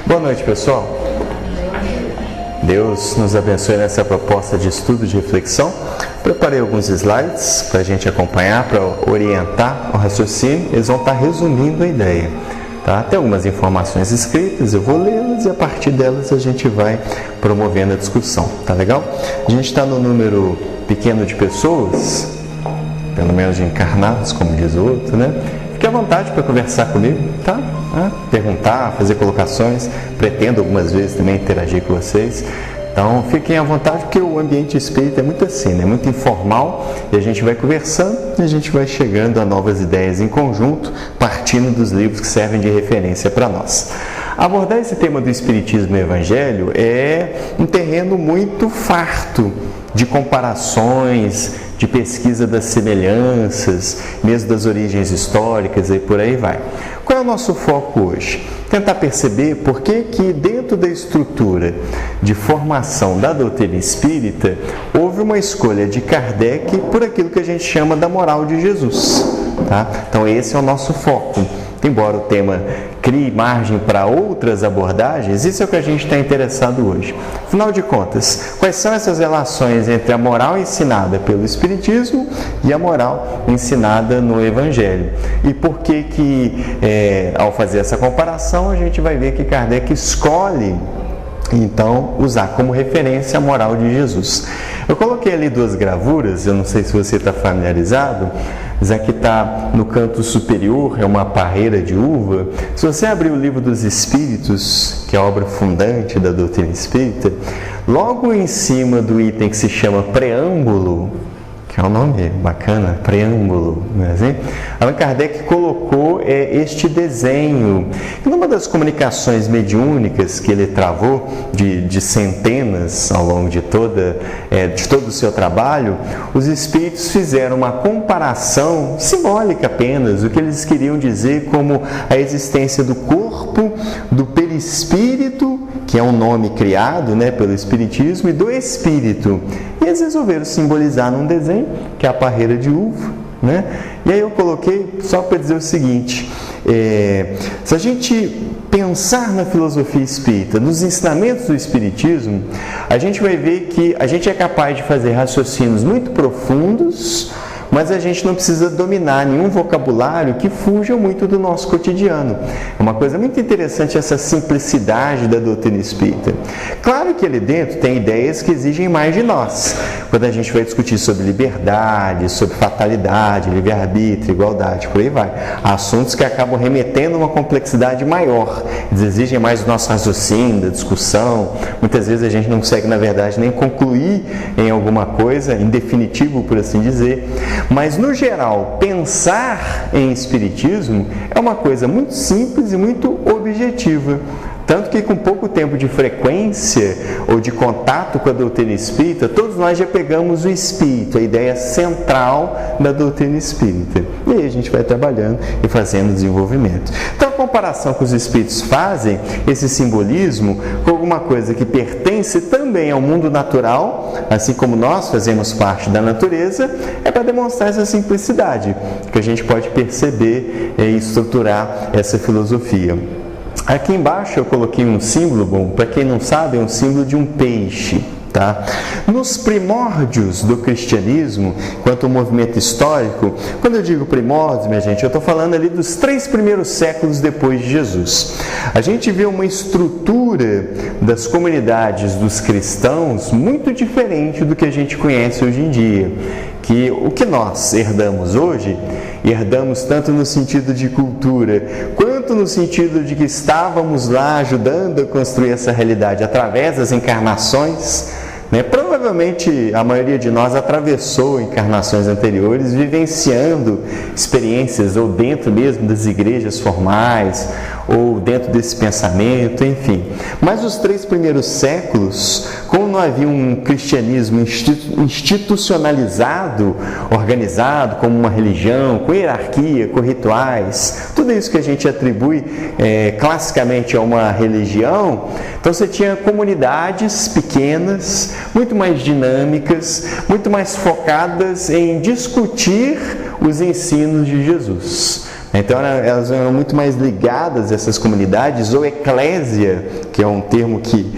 Boa noite, pessoal. Deus nos abençoe nessa proposta de estudo, de reflexão. Preparei alguns slides para a gente acompanhar, para orientar o raciocínio. Eles vão estar resumindo a ideia. Tá? Tem algumas informações escritas, eu vou lê-las e a partir delas a gente vai promovendo a discussão. Tá legal? A gente está no número pequeno de pessoas, pelo menos de encarnados, como diz o outro, né? Fique à vontade para conversar comigo, tá? Perguntar, fazer colocações. Pretendo algumas vezes também interagir com vocês. Então, fiquem à vontade, porque o ambiente espírita é muito assim, né? Muito informal, e a gente vai conversando e a gente vai chegando a novas ideias em conjunto, partindo dos livros que servem de referência para nós. Abordar esse tema do Espiritismo e Evangelho é um terreno muito farto de comparações, de pesquisa das semelhanças, mesmo das origens históricas e por aí vai. Qual é o nosso foco hoje? Tentar perceber por que dentro da estrutura de formação da doutrina espírita houve uma escolha de Kardec por aquilo que a gente chama da moral de Jesus. Tá? Então esse é o nosso foco. Embora o tema crie margem para outras abordagens, isso é o que a gente está interessado hoje. Afinal de contas, quais são essas relações entre a moral ensinada pelo Espiritismo e a moral ensinada no Evangelho? E por que ao fazer essa comparação, a gente vai ver que Kardec escolhe, então, usar como referência a moral de Jesus. Eu coloquei ali duas gravuras, eu não sei se você está familiarizado, mas aqui está no canto superior, é uma parreira de uva. Se você abrir o Livro dos Espíritos, que é a obra fundante da doutrina espírita, logo em cima do item que se chama preâmbulo, que é um nome bacana, preâmbulo, não é assim? Allan Kardec colocou este desenho. Numa das comunicações mediúnicas que ele travou, de centenas ao longo de todo o seu trabalho, os espíritos fizeram uma comparação simbólica apenas, o que eles queriam dizer como a existência do corpo, do perispírito, que é um nome criado, né, pelo Espiritismo, e do espírito. E eles resolveram simbolizar num desenho, que é a parreira de uva, né? E aí eu coloquei só para dizer o seguinte, se a gente pensar na filosofia espírita, nos ensinamentos do Espiritismo, a gente vai ver que a gente é capaz de fazer raciocínios muito profundos, mas a gente não precisa dominar nenhum vocabulário que fuja muito do nosso cotidiano. É uma coisa muito interessante essa simplicidade da doutrina espírita. Claro que ali dentro tem ideias que exigem mais de nós. Quando a gente vai discutir sobre liberdade, sobre fatalidade, livre-arbítrio, igualdade, por aí vai. Há assuntos que acabam remetendo a uma complexidade maior. Eles exigem mais do nosso raciocínio, da discussão. Muitas vezes a gente não consegue, na verdade, nem concluir em alguma coisa, em definitivo, por assim dizer. Mas, no geral, pensar em espiritismo é uma coisa muito simples e muito objetiva. Tanto que com pouco tempo de frequência ou de contato com a doutrina espírita, todos nós já pegamos o espírito, a ideia central da doutrina espírita. E aí a gente vai trabalhando e fazendo desenvolvimento. Então a comparação que os espíritos fazem, esse simbolismo, com alguma coisa que pertence também ao mundo natural, assim como nós fazemos parte da natureza, é para demonstrar essa simplicidade, que a gente pode perceber e estruturar essa filosofia. Aqui embaixo eu coloquei um símbolo, bom, para quem não sabe, é um símbolo de um peixe. Tá? Nos primórdios do cristianismo, quanto ao movimento histórico, quando eu digo primórdios, minha gente, eu estou falando ali dos 3 primeiros séculos depois de Jesus. A gente vê uma estrutura das comunidades dos cristãos muito diferente do que a gente conhece hoje em dia. Que o que nós herdamos hoje, herdamos tanto no sentido de cultura, quanto no sentido de que estávamos lá ajudando a construir essa realidade através das encarnações, né? Provavelmente a maioria de nós atravessou encarnações anteriores, vivenciando experiências ou dentro mesmo das igrejas formais, ou dentro desse pensamento, enfim. Mas os 3 primeiros séculos, como não havia um cristianismo institucionalizado, organizado como uma religião, com hierarquia, com rituais, tudo isso que a gente atribui classicamente a uma religião, então você tinha comunidades pequenas, muito mais dinâmicas, muito mais focadas em discutir os ensinos de Jesus. Então elas eram muito mais ligadas, essas comunidades, ou eclésia, que é um termo que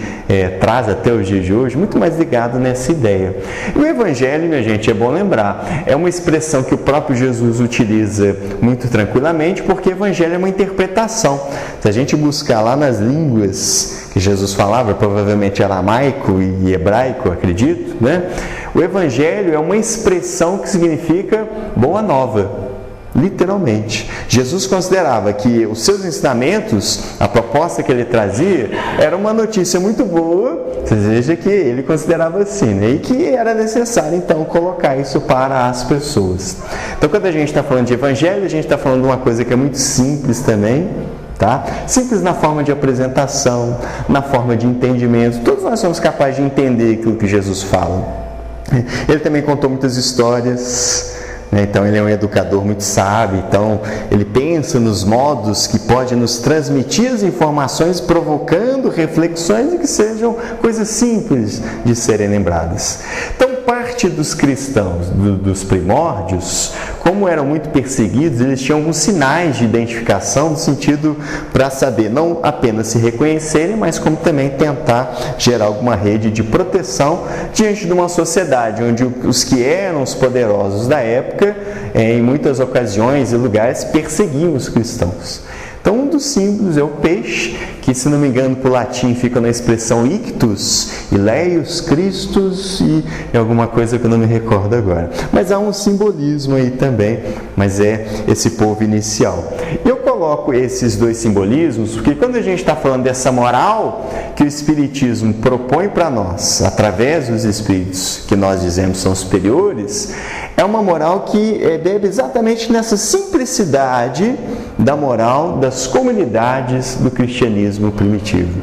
traz até os dias de hoje, muito mais ligado nessa ideia. E o Evangelho, minha gente, é bom lembrar, é uma expressão que o próprio Jesus utiliza muito tranquilamente, porque Evangelho é uma interpretação. Se a gente buscar lá nas línguas que Jesus falava, provavelmente aramaico e hebraico, acredito, né? O Evangelho é uma expressão que significa boa nova. Literalmente. Jesus considerava que os seus ensinamentos, a proposta que ele trazia, era uma notícia muito boa, ou seja, que ele considerava assim, né? E que era necessário, então, colocar isso para as pessoas. Então, quando a gente está falando de Evangelho, a gente está falando de uma coisa que é muito simples também, tá? Simples na forma de apresentação, na forma de entendimento. Todos nós somos capazes de entender aquilo que Jesus fala. Ele também contou muitas histórias. Então ele é um educador muito sábio, então ele pensa nos modos que pode nos transmitir as informações, provocando reflexões e que sejam coisas simples de serem lembradas. Então parte dos cristãos, dos primórdios, como eram muito perseguidos, eles tinham alguns sinais de identificação, no sentido para saber não apenas se reconhecerem, mas como também tentar gerar alguma rede de proteção diante de uma sociedade onde os que eram os poderosos da época, em muitas ocasiões e lugares, perseguiam os cristãos. Então, um dos símbolos é o peixe, que, se não me engano, por latim fica na expressão ictus, ileios, Christus e alguma coisa que eu não me recordo agora. Mas há um simbolismo aí também, mas é esse povo inicial. Eu coloco esses dois simbolismos porque quando a gente está falando dessa moral que o Espiritismo propõe para nós, através dos Espíritos que nós dizemos são superiores, é uma moral que bebe exatamente nessa simplicidade da moral das comunidades do cristianismo primitivo.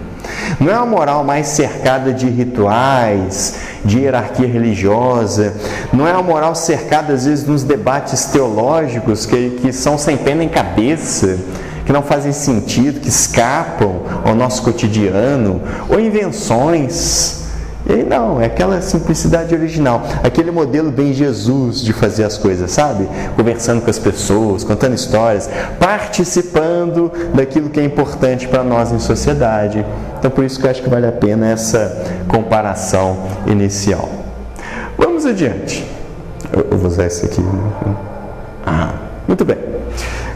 Não é uma moral mais cercada de rituais, de hierarquia religiosa, não é uma moral cercada às vezes nos debates teológicos que são sem pé nem cabeça, que não fazem sentido, que escapam ao nosso cotidiano, ou invenções. E aí não, é aquela simplicidade original, aquele modelo bem Jesus de fazer as coisas, sabe? Conversando com as pessoas, contando histórias, participando daquilo que é importante para nós em sociedade. Então por isso que eu acho que vale a pena essa comparação inicial. Vamos adiante. Eu vou usar esse aqui. Muito bem.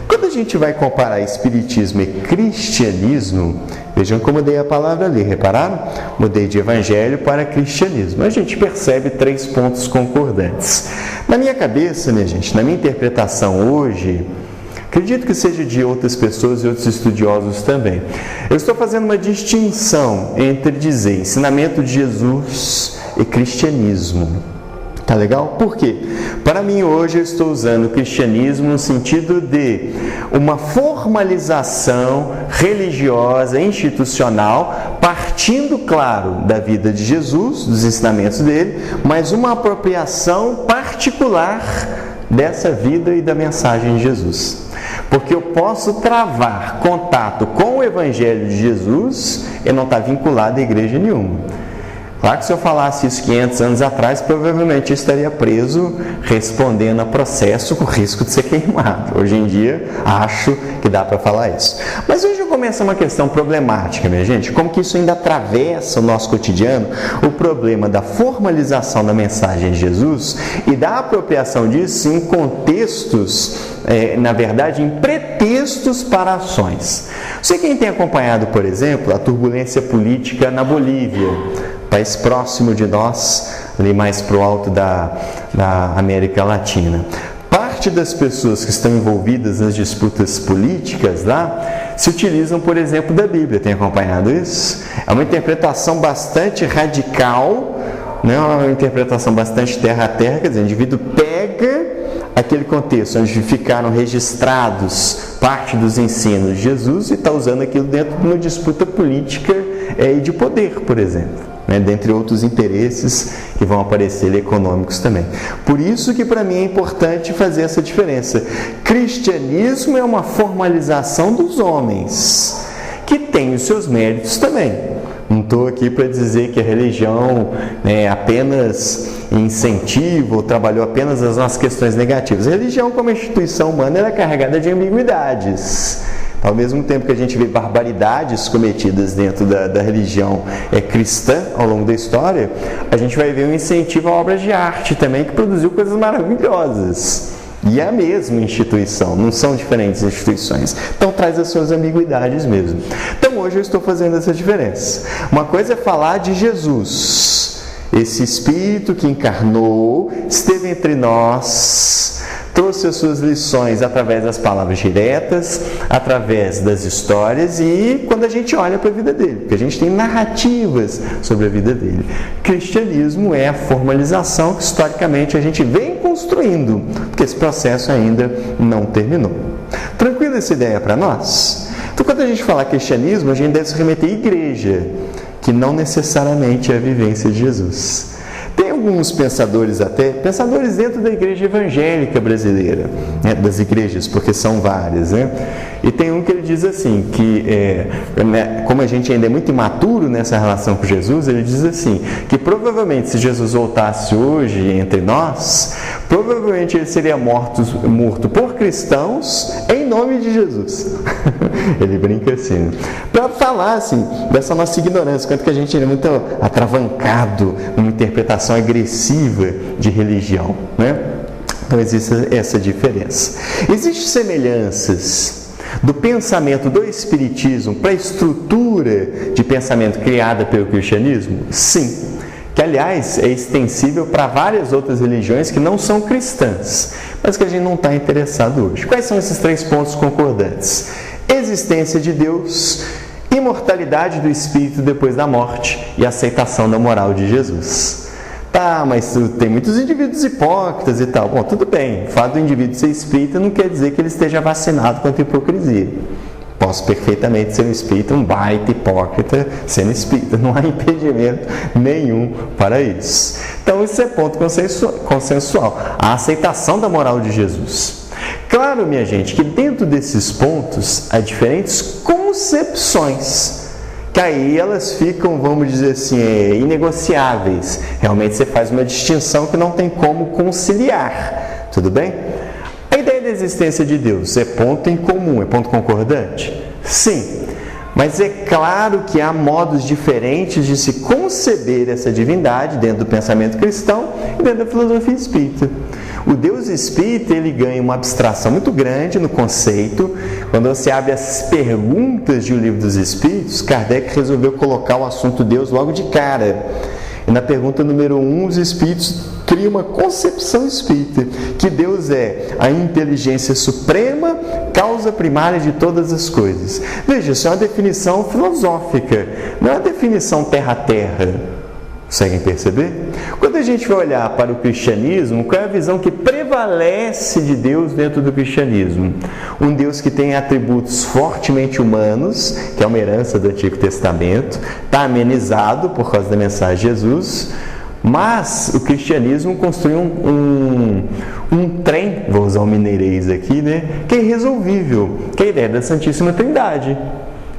Quando a gente vai comparar Espiritismo e Cristianismo, vejam como eu mudei a palavra ali, repararam? Mudei de Evangelho para Cristianismo. A gente percebe 3 pontos concordantes. Na minha cabeça, minha gente, na minha interpretação hoje, acredito que seja de outras pessoas e outros estudiosos também, eu estou fazendo uma distinção entre dizer ensinamento de Jesus e cristianismo. Tá legal? Por quê? Para mim hoje eu estou usando o cristianismo no sentido de uma formalização religiosa, institucional, partindo, claro, da vida de Jesus, dos ensinamentos dele, mas uma apropriação particular dessa vida e da mensagem de Jesus. Porque eu posso travar contato com o Evangelho de Jesus e não estar vinculado a igreja nenhuma. Claro que se eu falasse isso 500 anos atrás, provavelmente eu estaria preso respondendo a processo com risco de ser queimado. Hoje em dia, acho que dá para falar isso. Mas hoje começa uma questão problemática, minha gente. Como que isso ainda atravessa o nosso cotidiano? O problema da formalização da mensagem de Jesus e da apropriação disso em contextos, na verdade, em pretextos para ações. Você quem tem acompanhado, por exemplo, a turbulência política na Bolívia, país próximo de nós, ali mais para o alto da América Latina. Parte das pessoas que estão envolvidas nas disputas políticas lá se utilizam, por exemplo, da Bíblia. Tem acompanhado isso? É uma interpretação bastante radical, né? Uma interpretação bastante terra a terra, quer dizer, o indivíduo pega aquele contexto onde ficaram registrados parte dos ensinos de Jesus e está usando aquilo dentro de uma disputa política e de poder, por exemplo. Dentre outros interesses que vão aparecer econômicos também. Por isso que para mim é importante fazer essa diferença. Cristianismo é uma formalização dos homens, que tem os seus méritos também. Não estou aqui para dizer que a religião apenas incentiva ou trabalhou apenas as nossas questões negativas. A religião, como instituição humana, ela é carregada de ambiguidades. Ao mesmo tempo que a gente vê barbaridades cometidas dentro da religião cristã ao longo da história, a gente vai ver um incentivo a obras de arte também, que produziu coisas maravilhosas. E é a mesma instituição, não são diferentes instituições. Então traz as suas ambiguidades mesmo. Então hoje eu estou fazendo essa diferença. Uma coisa é falar de Jesus, esse Espírito que encarnou, esteve entre nós, trouxe as suas lições através das palavras diretas, através das histórias e quando a gente olha para a vida dele, porque a gente tem narrativas sobre a vida dele. Cristianismo é a formalização que historicamente a gente vem construindo, porque esse processo ainda não terminou. Tranquila essa ideia para nós? Então, quando a gente fala cristianismo, a gente deve se remeter à igreja, que não necessariamente é a vivência de Jesus. Tem alguns pensadores pensadores dentro da igreja evangélica brasileira, né, das igrejas, porque são várias, né? E tem um que ele diz assim, que como a gente ainda é muito imaturo nessa relação com Jesus, ele diz assim, que provavelmente se Jesus voltasse hoje entre nós, provavelmente ele seria morto por cristãos em nome de Jesus. Ele brinca assim, para falar assim, dessa nossa ignorância, quanto que a gente é muito atravancado numa interpretação agressiva de religião, né? Então existe essa diferença. Existem semelhanças do pensamento do espiritismo para a estrutura de pensamento criada pelo cristianismo? Sim, que aliás é extensível para várias outras religiões que não são cristãs, mas que a gente não está interessado hoje. Quais são esses 3 pontos concordantes? Existência de Deus, imortalidade do espírito depois da morte e aceitação da moral de Jesus. Tá, mas tem muitos indivíduos hipócritas e tal. Bom, tudo bem, o fato do indivíduo ser espírita não quer dizer que ele esteja vacinado contra a hipocrisia. Posso perfeitamente ser um espírita, um baita hipócrita, sendo espírita. Não há impedimento nenhum para isso. Então, isso é ponto consensual. A aceitação da moral de Jesus. Claro, minha gente, que dentro desses pontos há diferentes concepções, que aí elas ficam, vamos dizer assim, inegociáveis. Realmente você faz uma distinção que não tem como conciliar. Tudo bem? A ideia da existência de Deus é ponto em comum, é ponto concordante? Sim, mas é claro que há modos diferentes de se conceber essa divindade dentro do pensamento cristão e dentro da filosofia espírita. O Deus espírita, ele ganha uma abstração muito grande no conceito. Quando você abre as perguntas de O Livro dos Espíritos, Kardec resolveu colocar o assunto Deus logo de cara. E na pergunta número 1, os espíritos criam uma concepção espírita, que Deus é a inteligência suprema, causa primária de todas as coisas. Veja, isso é uma definição filosófica, não é uma definição terra-terra. Conseguem perceber? Quando a gente vai olhar para o cristianismo, qual é a visão que prevalece de Deus dentro do cristianismo? Um Deus que tem atributos fortemente humanos, que é uma herança do Antigo Testamento, está amenizado por causa da mensagem de Jesus, mas o cristianismo construiu um trem, vou usar o mineirês aqui, né, que é irresolvível, que é a ideia da Santíssima Trindade.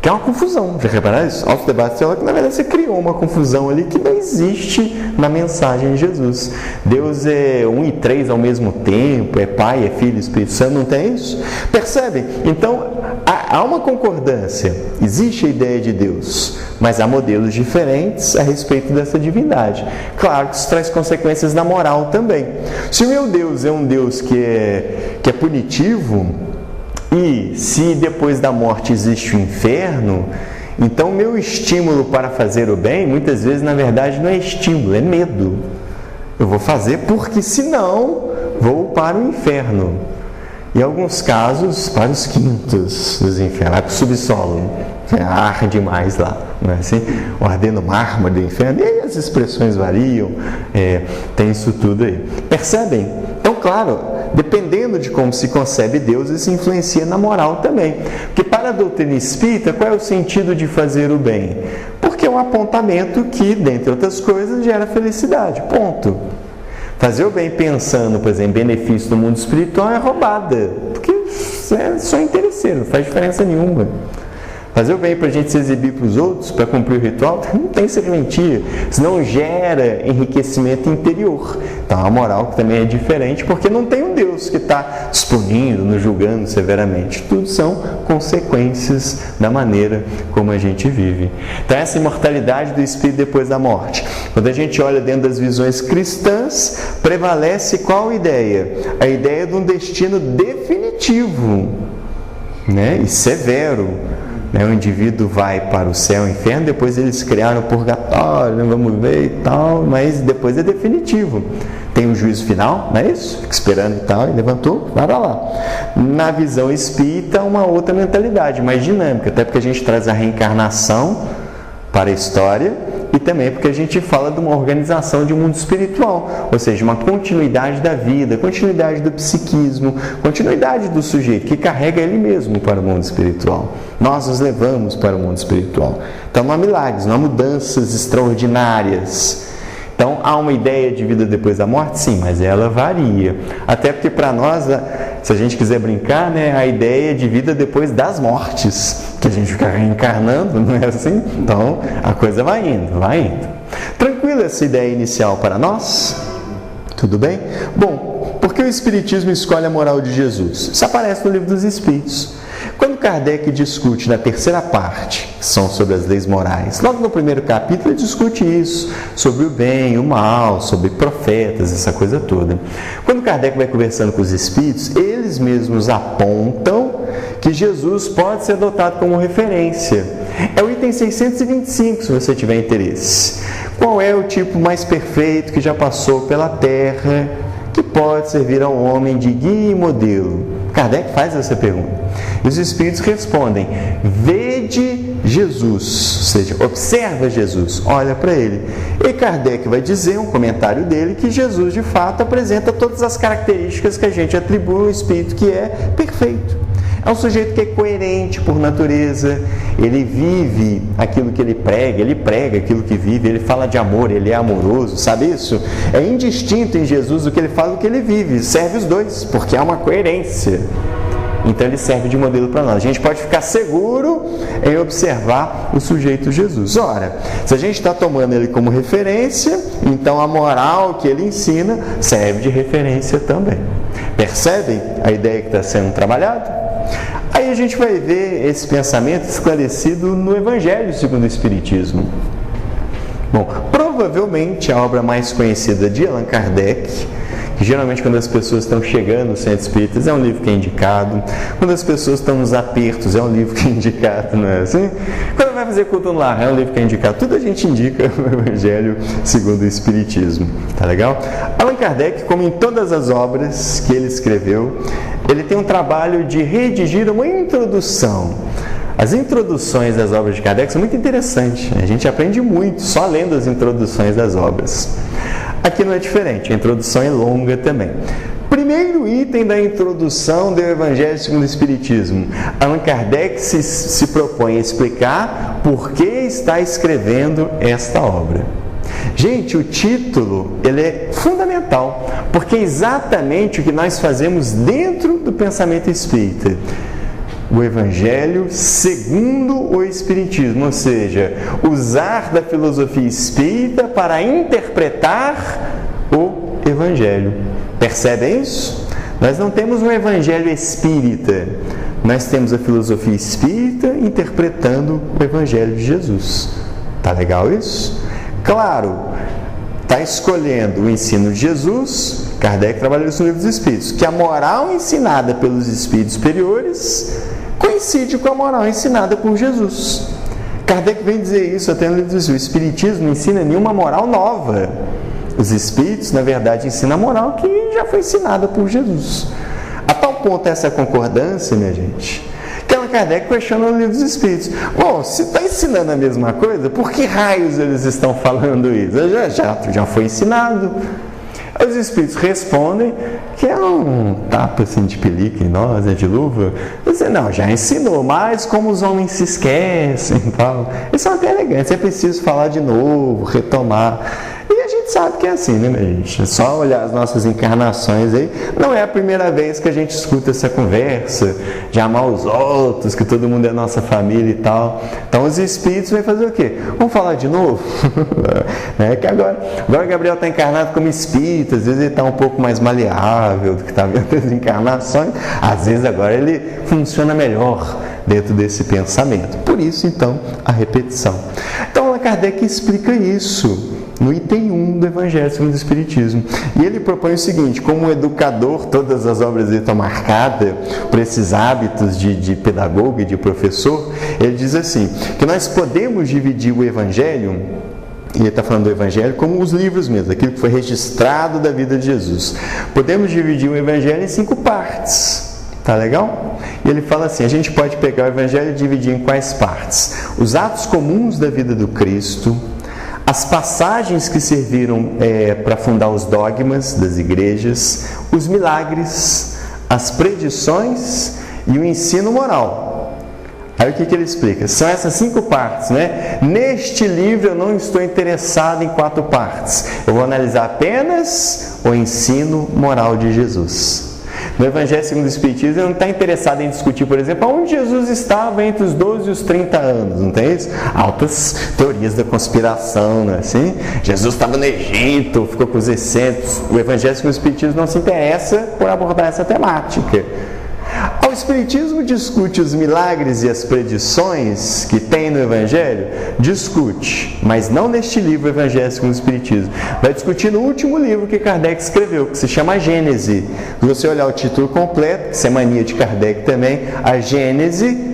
Que é uma confusão, já repararam isso? Alto debate teológico, que na verdade você criou uma confusão ali que não existe na mensagem de Jesus. Deus é 1 e 3 ao mesmo tempo, é Pai, é Filho, Espírito Santo, não tem isso? Percebem? Então, há uma concordância, existe a ideia de Deus, mas há modelos diferentes a respeito dessa divindade. Claro que isso traz consequências na moral também. Se o meu Deus é um Deus que é punitivo, e se depois da morte existe o inferno, então o meu estímulo para fazer o bem, muitas vezes, na verdade, não é estímulo, é medo. Eu vou fazer porque, senão, vou para o inferno. Em alguns casos, para os quintos dos infernos, para o subsolo. Arde mais lá, não é assim? O ardendo mármore do inferno, e aí as expressões variam, tem isso tudo aí. Percebem? Então, claro, dependendo de como se concebe Deus, isso influencia na moral também. Porque para a doutrina espírita, qual é o sentido de fazer o bem? Porque é um apontamento que, dentre outras coisas, gera felicidade. Ponto. Fazer o bem pensando, por exemplo, em benefício do mundo espiritual é roubada. Porque é só interesseiro, não faz diferença nenhuma. Fazer o bem para a gente se exibir para os outros, para cumprir o ritual, não tem serventia. Isso não gera enriquecimento interior. Então, a moral que também é diferente, porque não tem um Deus que está disponindo, nos julgando severamente. Tudo são consequências da maneira como a gente vive. Então, essa imortalidade do espírito depois da morte. Quando a gente olha dentro das visões cristãs, prevalece qual ideia? A ideia de um destino definitivo, né? E severo. O indivíduo vai para o céu e o inferno, depois eles criaram o purgatório, vamos ver e tal, mas depois é definitivo. Tem um juízo final, não é isso? Fica esperando e tal, e levantou, vai lá. Na visão espírita, uma outra mentalidade, mais dinâmica, até porque a gente traz a reencarnação para a história e também porque a gente fala de uma organização de um mundo espiritual, ou seja, uma continuidade da vida, continuidade do psiquismo, continuidade do sujeito que carrega ele mesmo para o mundo espiritual. Nós nos levamos para o mundo espiritual. Então não há milagres, não há mudanças extraordinárias. Então há uma ideia de vida depois da morte? Sim, mas ela varia. Até porque para nós, se a gente quiser brincar, né, a ideia de vida depois das mortes, que a gente fica reencarnando, não é assim? Então a coisa vai indo, vai indo. Tranquila essa ideia inicial para nós? Tudo bem? Bom, por que o Espiritismo escolhe a moral de Jesus? Isso aparece no Livro dos Espíritos. Quando Kardec discute na terceira parte, que são sobre as leis morais, logo no primeiro capítulo ele discute isso, sobre o bem, o mal, sobre profetas, essa coisa toda. Quando Kardec vai conversando com os espíritos, eles mesmos apontam que Jesus pode ser adotado como referência. É o item 625, se você tiver interesse. Qual é o tipo mais perfeito que já passou pela Terra, que pode servir ao homem de guia e modelo? Kardec faz essa pergunta. E os espíritos respondem: vede Jesus, ou seja, observa Jesus, olha para ele. E Kardec vai dizer, um comentário dele, que Jesus de fato apresenta todas as características que a gente atribui a um espírito que é perfeito. É um sujeito que é coerente por natureza, ele vive aquilo que ele prega aquilo que vive, ele fala de amor, ele é amoroso, sabe isso? É indistinto em Jesus o que ele fala e o que ele vive, serve os dois, porque há uma coerência. Então ele serve de modelo para nós. A gente pode ficar seguro em observar o sujeito Jesus. Ora, se a gente está tomando ele como referência, então a moral que ele ensina serve de referência também. Percebem a ideia que está sendo trabalhada? Aí a gente vai ver esse pensamento esclarecido no Evangelho segundo o Espiritismo. Bom, provavelmente a obra mais conhecida de Allan Kardec, que geralmente quando as pessoas estão chegando no centro espírita, é um livro que é indicado. Quando as pessoas estão nos apertos, é um livro que é indicado, não é assim? Quando vai fazer culto no lar, é um livro que é indicado. Tudo a gente indica no Evangelho segundo o Espiritismo. Tá legal? Allan Kardec, como em todas as obras que ele escreveu, ele tem um trabalho de redigir uma introdução. As introduções das obras de Kardec são muito interessantes. A gente aprende muito só lendo as introduções das obras. Aqui não é diferente, a introdução é longa também. Primeiro item da introdução do Evangelho segundo o Espiritismo. Allan Kardec se propõe a explicar por que está escrevendo esta obra. Gente, o título ele é fundamental, porque é exatamente o que nós fazemos dentro do pensamento espírita. O Evangelho segundo o Espiritismo, ou seja, usar da filosofia espírita para interpretar o Evangelho. Percebem isso? Nós não temos um Evangelho espírita, nós temos a filosofia espírita interpretando o Evangelho de Jesus. Tá legal isso? Claro, está escolhendo o ensino de Jesus. Kardec trabalhou isso no Livro dos Espíritos, que a moral ensinada pelos espíritos superiores coincide com a moral ensinada por Jesus. Kardec vem dizer isso até no Livro dos Espíritos. O Espiritismo não ensina nenhuma moral nova. Os espíritos, na verdade, ensinam a moral que já foi ensinada por Jesus. A tal ponto essa concordância, minha gente, que Allan Kardec questiona no Livro dos Espíritos. Bom, se está ensinando a mesma coisa, por que raios eles estão falando isso? Já foi ensinado. Os espíritos respondem que é um tapa assim de pelica em nós, de luva. Dizem, não, já ensinou, mas como os homens se esquecem e tal. Eles são até elegantes, é preciso falar de novo, retomar. E a gente gente sabe que é assim, né, minha gente? É só olhar as nossas encarnações aí. Não é a primeira vez que a gente escuta essa conversa de amar os outros, que todo mundo é nossa família e tal. Então os espíritos vão fazer o quê? Vamos falar de novo? Que agora o Gabriel está encarnado como espírito, às vezes ele está um pouco mais maleável do que está vendo as encarnações, às vezes agora ele funciona melhor dentro desse pensamento. Por isso, então, a repetição. Então, Allan Kardec explica isso no item 1 do Evangelho segundo o Espiritismo. E ele propõe o seguinte: como um educador, todas as obras dele estão marcadas por esses hábitos de pedagogo e de professor, ele diz assim, que nós podemos dividir o Evangelho, e ele está falando do Evangelho como os livros mesmo, aquilo que foi registrado da vida de Jesus. Podemos dividir o Evangelho em 5 partes. Tá legal? E ele fala assim, a gente pode pegar o Evangelho e dividir em quais partes? Os atos comuns da vida do Cristo, as passagens que serviram para fundar os dogmas das igrejas, os milagres, as predições e o ensino moral. Aí o que ele explica? São essas 5 partes, né? Neste livro eu não estou interessado em 4 partes. Eu vou analisar apenas o ensino moral de Jesus. No Evangelho segundo o Espiritismo, ele não está interessado em discutir, por exemplo, onde Jesus estava entre os 12 e os 30 anos, não tem isso? Altas teorias da conspiração, não é assim? Jesus estava no Egito, ficou com os excêntricos. O Evangelho segundo o Espiritismo não se interessa por abordar essa temática. O Espiritismo discute os milagres e as predições que tem no Evangelho? Discute, mas não neste livro Evangelho segundo o Espiritismo. Vai discutir no último livro que Kardec escreveu, que se chama a Gênese. Se você olhar o título completo, isso é mania de Kardec também, a Gênese,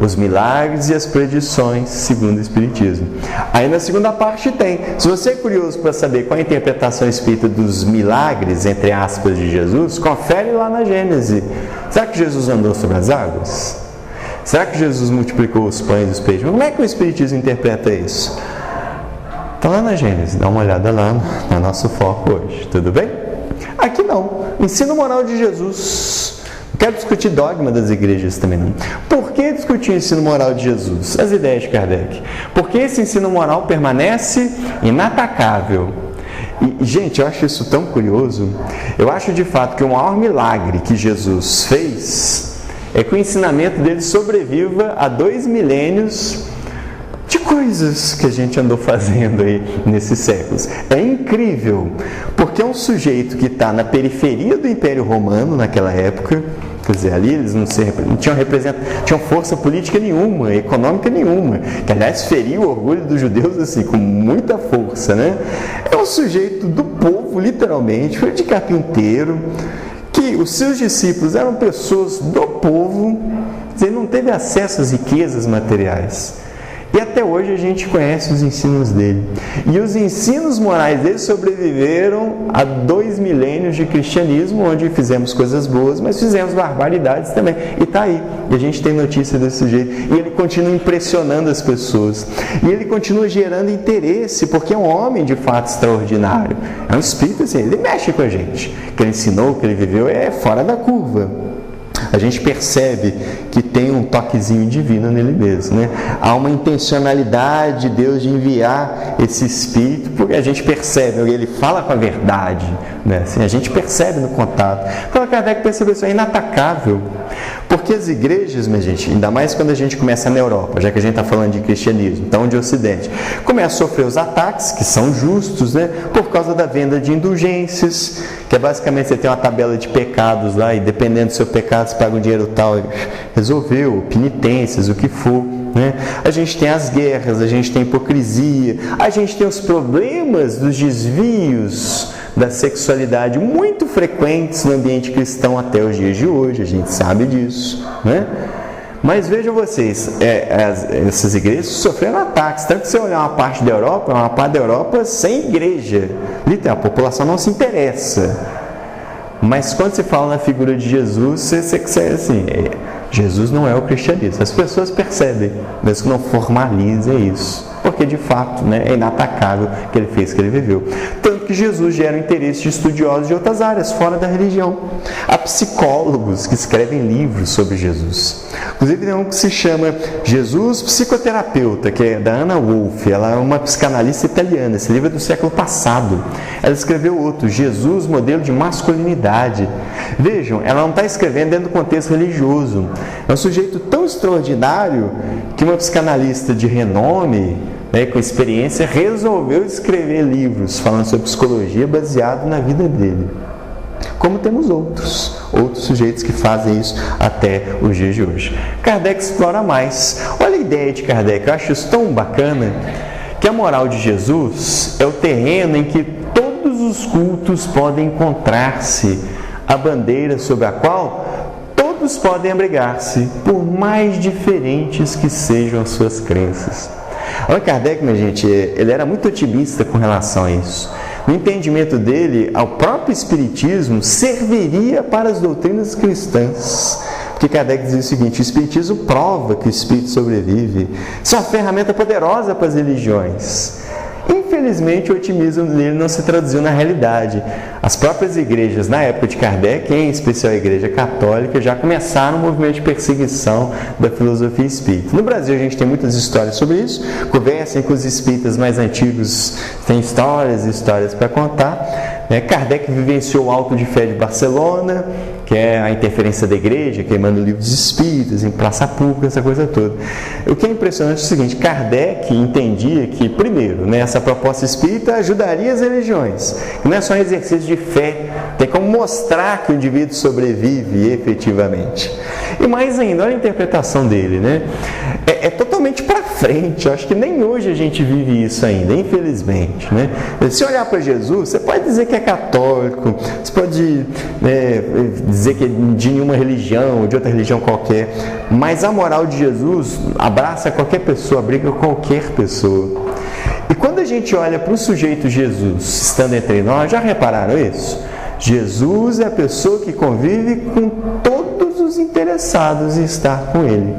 os milagres e as predições segundo o Espiritismo. Aí na segunda parte tem, se você é curioso para saber qual é a interpretação espírita dos milagres, entre aspas, de Jesus, confere lá na Gênese. Será que Jesus andou sobre as águas? Será que Jesus multiplicou os pães e os peixes? Como é que o Espiritismo interpreta isso? Está lá na Gênese, dá uma olhada lá no nosso foco hoje, tudo bem? Aqui não, ensino moral de Jesus. Não quero discutir dogma das igrejas também não. Por que discutir o ensino moral de Jesus? As ideias de Kardec. Porque esse ensino moral permanece inatacável. E, gente, eu acho isso tão curioso. Eu acho de fato que o maior milagre que Jesus fez é que o ensinamento dele sobreviva a 2 milênios de coisas que a gente andou fazendo aí nesses séculos. É incrível, porque é um sujeito que está na periferia do Império Romano naquela época. Quer dizer, ali eles não tinham força política nenhuma, econômica nenhuma, que aliás feria o orgulho dos judeus assim, com muita força, né? É um sujeito do povo, literalmente, foi de carpinteiro, que os seus discípulos eram pessoas do povo, ele não teve acesso às riquezas materiais. E até hoje a gente conhece os ensinos dele. E os ensinos morais dele sobreviveram a 2 milênios de cristianismo, onde fizemos coisas boas, mas fizemos barbaridades também. E está aí. E a gente tem notícia desse sujeito. E ele continua impressionando as pessoas. E ele continua gerando interesse, porque é um homem de fato extraordinário. É um espírito assim, ele mexe com a gente. O que ele ensinou, o que ele viveu é fora da curva. A gente percebe que tem um toquezinho divino nele mesmo, né? Há uma intencionalidade de Deus de enviar esse Espírito, porque a gente percebe, ele fala com a verdade, né? Assim, a gente percebe no contato. Então, Kardec percebeu isso, é inatacável. Porque as igrejas, minha gente, ainda mais quando a gente começa na Europa, já que a gente está falando de cristianismo, então de Ocidente, começa a sofrer os ataques, que são justos, né? Por causa da venda de indulgências, que é basicamente você tem uma tabela de pecados lá, e dependendo do seu pecado, você paga um dinheiro tal, resolveu, penitências, o que for, né? A gente tem as guerras, a gente tem a hipocrisia, a gente tem os problemas dos desvios da sexualidade muito frequentes no ambiente cristão até os dias de hoje, a gente sabe disso, né? Mas vejam vocês, essas igrejas sofreram ataques, tanto que se você olhar uma parte da Europa sem igreja, literal, a população não se interessa. Mas quando se fala na figura de Jesus, você assim, Jesus não é o cristianismo. As pessoas percebem, mesmo que não formalizem isso, porque de fato, é inatacável que ele fez, que ele viveu. Tanto que Jesus gera o interesse de estudiosos de outras áreas, fora da religião. Há psicólogos que escrevem livros sobre Jesus. Inclusive tem um que se chama Jesus Psicoterapeuta, que é da Anna Wolff. Ela é uma psicanalista italiana. Esse livro é do século passado. Ela escreveu outro, Jesus, Modelo de Masculinidade. Vejam, ela não está escrevendo dentro do contexto religioso. É um sujeito tão extraordinário que uma psicanalista de renome, com experiência, resolveu escrever livros falando sobre psicologia baseado na vida dele. Como temos outros sujeitos que fazem isso até os dias de hoje. Kardec explora mais. Olha a ideia de Kardec, eu acho isso tão bacana, que a moral de Jesus é o terreno em que todos os cultos podem encontrar-se, a bandeira sobre a qual todos podem abrigar-se, por mais diferentes que sejam as suas crenças. Olha, Kardec, minha gente, ele era muito otimista com relação a isso. No entendimento dele, o próprio Espiritismo serviria para as doutrinas cristãs. Porque Kardec dizia o seguinte: o Espiritismo prova que o Espírito sobrevive. Isso é uma ferramenta poderosa para as religiões. Infelizmente, o otimismo dele não se traduziu na realidade. As próprias igrejas, na época de Kardec, em especial a Igreja Católica, já começaram um movimento de perseguição da filosofia espírita. No Brasil, a gente tem muitas histórias sobre isso. Conversem com os espíritas mais antigos, tem histórias e histórias para contar. Kardec vivenciou o Auto de Fé de Barcelona, que é a interferência da igreja, queimando livros espíritas em praça pública, essa coisa toda. O que é impressionante é o seguinte: Kardec entendia que, primeiro, essa proposta espírita ajudaria as religiões, que não é só um exercício de fé, tem como mostrar que o indivíduo sobrevive efetivamente. E mais ainda, olha a interpretação dele, é totalmente para frente. Eu acho que nem hoje a gente vive isso ainda, infelizmente, Se olhar para Jesus, você pode dizer que é católico, você pode dizer que é de nenhuma religião ou de outra religião qualquer, mas a moral de Jesus abraça qualquer pessoa, abriga qualquer pessoa. E quando a gente olha para o sujeito Jesus estando entre nós, já repararam isso? Jesus é a pessoa que convive com todos os interessados em estar com ele.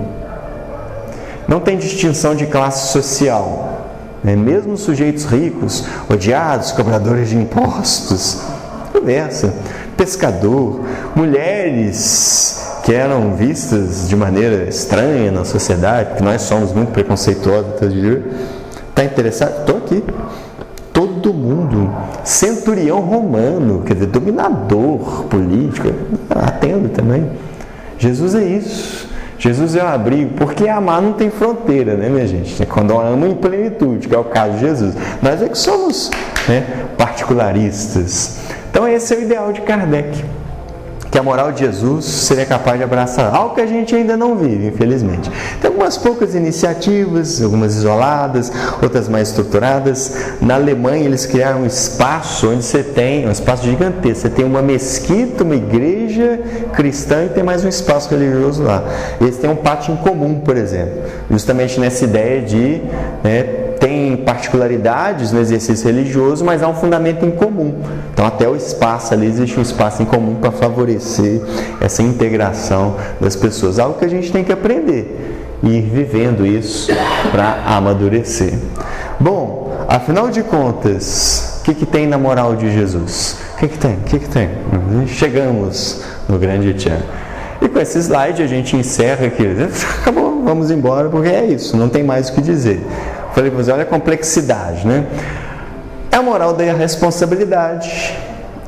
Não tem distinção de classe social. Mesmo sujeitos ricos, odiados, cobradores de impostos, conversa. Pescador, mulheres que eram vistas de maneira estranha na sociedade, porque nós somos muito preconceituosos. Está interessado? Estou aqui. Todo mundo. Centurião romano, quer dizer, dominador político, atendo também. Jesus é isso. Jesus é o abrigo, porque amar não tem fronteira, minha gente? Quando eu amo em plenitude, que é o caso de Jesus. Nós é que somos particularistas. Então esse é o ideal de Kardec, que a moral de Jesus seria capaz de abraçar algo que a gente ainda não vive, infelizmente. Tem algumas poucas iniciativas, algumas isoladas, outras mais estruturadas. Na Alemanha eles criaram um espaço onde você tem, um espaço gigantesco, você tem uma mesquita, uma igreja cristã e tem mais um espaço religioso lá. Eles têm um pátio em comum, por exemplo, justamente nessa ideia de tem particularidades no exercício religioso, mas há um fundamento em comum. Então até o espaço ali, existe um espaço em comum para favorecer essa integração das pessoas, algo que a gente tem que aprender e ir vivendo isso para amadurecer. Bom, afinal de contas, o que tem na moral de Jesus? O que tem? Chegamos no grande tchan. E com esse slide a gente encerra aqui. Acabou, vamos embora, porque é isso, não tem mais o que dizer. Falei para você, olha a complexidade, É a moral da responsabilidade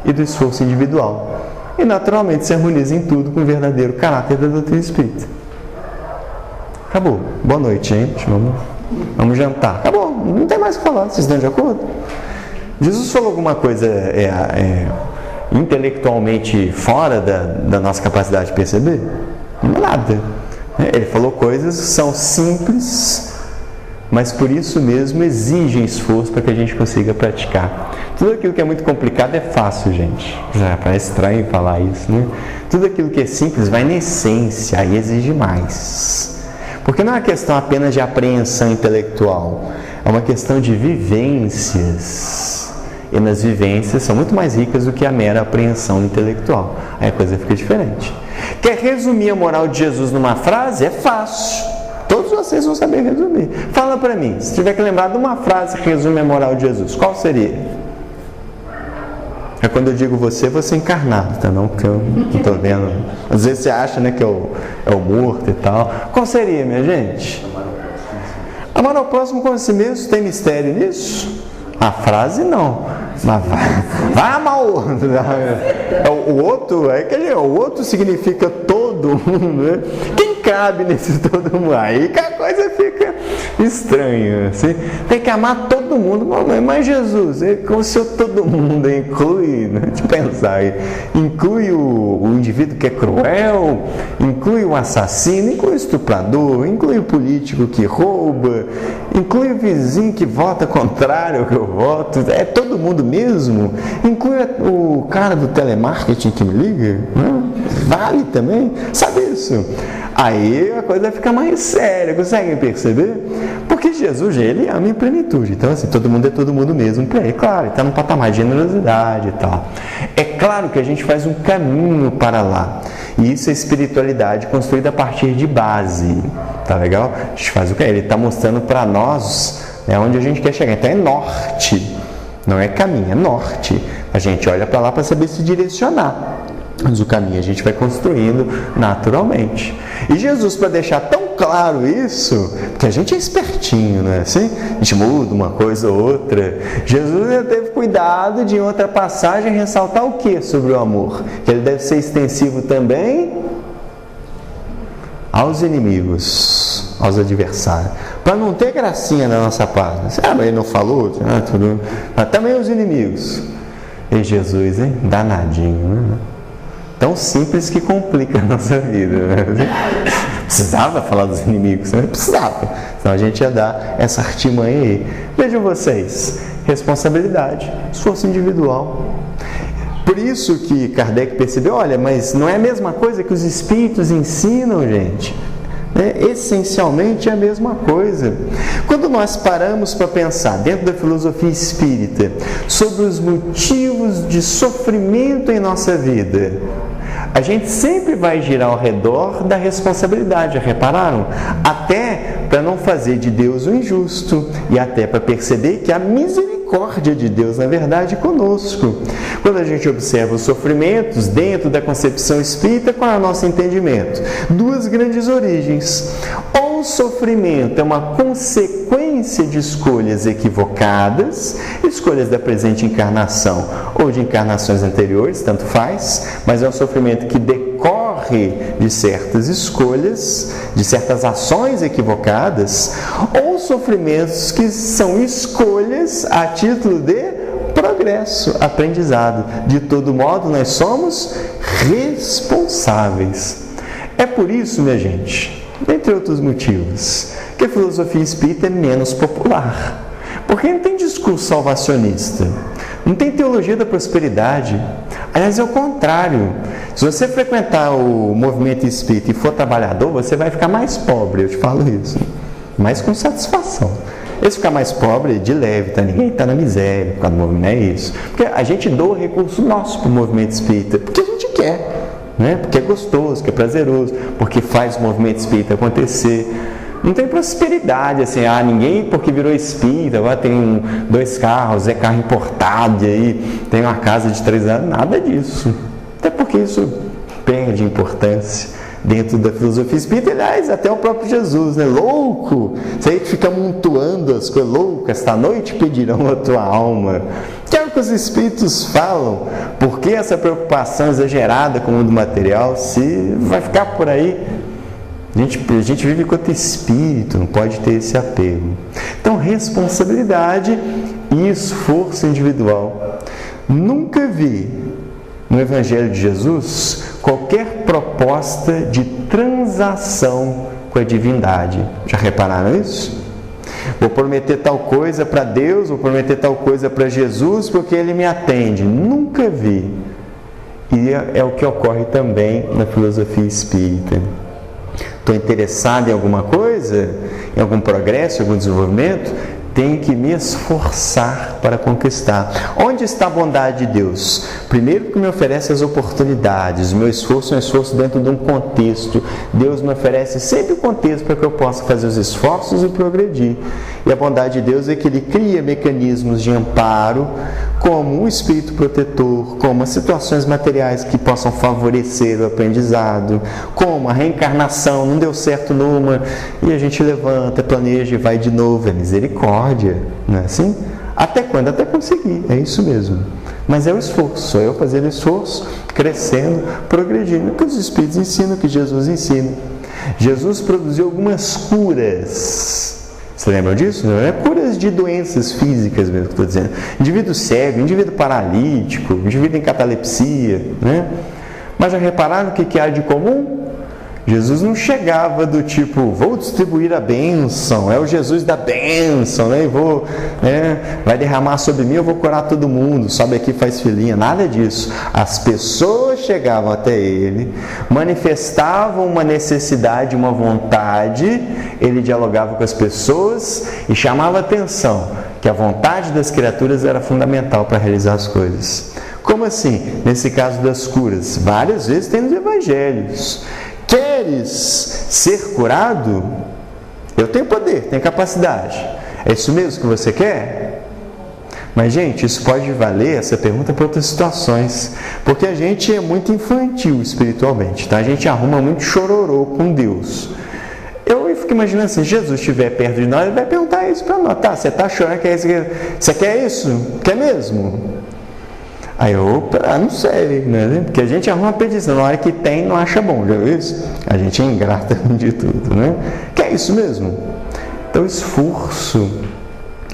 e do esforço individual. E naturalmente se harmoniza em tudo com o verdadeiro caráter da doutrina espírita. Acabou. Boa noite, gente. Vamos jantar. Acabou. Não tem mais o que falar. Vocês estão de acordo? Jesus falou alguma coisa intelectualmente fora da nossa capacidade de perceber? Nada. Ele falou coisas que são simples, mas por isso mesmo exigem esforço para que a gente consiga praticar. Tudo aquilo que é muito complicado é fácil, gente. Já parece estranho falar isso, Tudo aquilo que é simples vai na essência, aí exige mais. Porque não é uma questão apenas de apreensão intelectual, é uma questão de vivências. e nas vivências são muito mais ricas do que a mera apreensão intelectual. Aí a coisa fica diferente. Quer resumir a moral de Jesus numa frase? É fácil. Todos vocês vão saber resumir. Fala para mim, se tiver que lembrar de uma frase que resume a moral de Jesus, qual seria? É quando eu digo você encarnado, tá? Não que eu não estou vendo. Às vezes você acha, né, que é o morto e tal. Qual seria, minha gente? Amar ao próximo como a si mesmo. Tem mistério nisso? A frase não. Mas vai amar o outro. O outro, o outro significa todo mundo, né? Quem cabe nesse todo mundo? Aí que a coisa fica estranha. Assim. Tem que amar todo mundo. Mas Jesus, como se todo mundo inclui, né? Deixa eu pensar aí. Inclui o indivíduo que é cruel, inclui o assassino, inclui o estuprador, inclui o político que rouba, inclui o vizinho que vota contrário ao que eu voto. É todo mundo mesmo? Inclui o cara do telemarketing que me liga? Né? Vale também? Sabe isso? Aí a coisa fica mais séria, conseguem perceber? Porque Jesus, ele ama em plenitude. Então, assim, todo mundo é todo mundo mesmo. É claro, ele está num patamar de generosidade e tal. É claro que a gente faz um caminho para lá. E isso é espiritualidade construída a partir de base. Tá legal? A gente faz o que? Ele está mostrando para nós, né, onde a gente quer chegar. Então é norte. Não é caminho, é norte. A gente olha para lá para saber se direcionar. Mas o caminho a gente vai construindo naturalmente. E Jesus, para deixar tão claro isso, porque a gente é espertinho, não é assim? A gente muda uma coisa ou outra. Jesus já teve cuidado de, em outra passagem, ressaltar o que sobre o amor? Que ele deve ser extensivo também aos inimigos, aos adversários. Para não ter gracinha na nossa parte. Mas ele não falou? Tudo. Mas também os inimigos. E Jesus, hein? Danadinho, né? Tão simples que complica a nossa vida, né? Precisava falar dos inimigos, né? Precisava. Então a gente ia dar essa artimanha aí. Vejam vocês, responsabilidade, esforço individual. Por isso que Kardec percebeu, olha, mas não é a mesma coisa que os espíritos ensinam, gente. Essencialmente é a mesma coisa. Quando nós paramos para pensar dentro da filosofia espírita sobre os motivos de sofrimento em nossa vida, a gente sempre vai girar ao redor da responsabilidade, já repararam? Até para não fazer de Deus o injusto e até para perceber que a misericórdia de Deus, na verdade, conosco. Quando a gente observa os sofrimentos dentro da concepção espírita, qual é o nosso entendimento? Duas grandes origens. Ou o sofrimento é uma consequência de escolhas equivocadas, escolhas da presente encarnação ou de encarnações anteriores, tanto faz, mas é um sofrimento que decorre de certas escolhas, de certas ações equivocadas, ou sofrimentos que são escolhas a título de progresso, aprendizado. De todo modo, nós somos responsáveis. É por isso, minha gente, dentre outros motivos, que a filosofia espírita é menos popular. Porque não tem discurso salvacionista, não tem teologia da prosperidade. Aliás, é o contrário. Se você frequentar o movimento espírita e for trabalhador, você vai ficar mais pobre, eu te falo isso. Mas com satisfação. Esse ficar mais pobre de leve, tá? Ninguém está na miséria por causa do movimento, não é isso. Porque a gente doa recurso nosso para o movimento espírita, porque a gente quer, né? Porque é gostoso, porque é prazeroso, porque faz o movimento espírita acontecer. Não tem prosperidade, assim, ninguém porque virou espírita, agora tem 2 carros, é carro importado, e aí tem uma casa de 3 anos, nada disso. Até porque isso perde importância dentro da filosofia espírita. Aliás, até o próprio Jesus, né? Louco! Você aí fica amontoando as coisas, louco, esta noite pedirão a tua alma. Que é o que os espíritos falam. Por que essa preocupação exagerada com o mundo material, se vai ficar por aí? A gente vive enquanto espírito, não pode ter esse apego. Então, responsabilidade e esforço individual. Nunca vi no Evangelho de Jesus qualquer proposta de transação com a divindade. Já repararam isso? Vou prometer tal coisa para Deus, vou prometer tal coisa para Jesus porque Ele me atende. Nunca vi. E é o que ocorre também na filosofia espírita. Estou interessado em alguma coisa, em algum progresso, em algum desenvolvimento, tenho que me esforçar para conquistar. Onde está a bondade de Deus? Primeiro, que me oferece as oportunidades. O meu esforço é um esforço dentro de um contexto. Deus me oferece sempre o contexto para que eu possa fazer os esforços e progredir. E a bondade de Deus é que Ele cria mecanismos de amparo, como um espírito protetor, como as situações materiais que possam favorecer o aprendizado, como a reencarnação, não deu certo numa, e a gente levanta, planeja e vai de novo. É misericórdia, não é assim? Até quando? Até conseguir, é isso mesmo. Mas é o esforço, sou eu fazendo esforço, crescendo, progredindo, o que os Espíritos ensinam, o que Jesus ensina. Jesus produziu algumas curas. Você lembra disso? Não é curas de doenças físicas mesmo que estou dizendo. Indivíduo cego, indivíduo paralítico, indivíduo em catalepsia, né? Mas já repararam o que há de comum? Jesus não chegava do tipo, vou distribuir a bênção, é o Jesus da bênção, né? Vai derramar sobre mim, eu vou curar todo mundo, sobe aqui, faz filhinha, nada disso. As pessoas chegavam até ele, manifestavam uma necessidade, uma vontade, ele dialogava com as pessoas e chamava a atenção que a vontade das criaturas era fundamental para realizar as coisas. Como assim? Nesse caso das curas, várias vezes tem nos evangelhos. Queres ser curado? Eu tenho poder, tenho capacidade. É isso mesmo que você quer? Mas, gente, isso pode valer, essa pergunta, para outras situações. Porque a gente é muito infantil espiritualmente, tá? A gente arruma muito chororô com Deus. Eu fico imaginando assim, se Jesus estiver perto de nós, ele vai perguntar isso para nós. Tá, você está chorando, você quer isso? Quer mesmo? Aí eu não sei, né? Porque a gente arruma uma petição, na hora que tem, não acha bom, já viu isso? A gente é ingrata de tudo, né? Que é isso mesmo? Então, esforço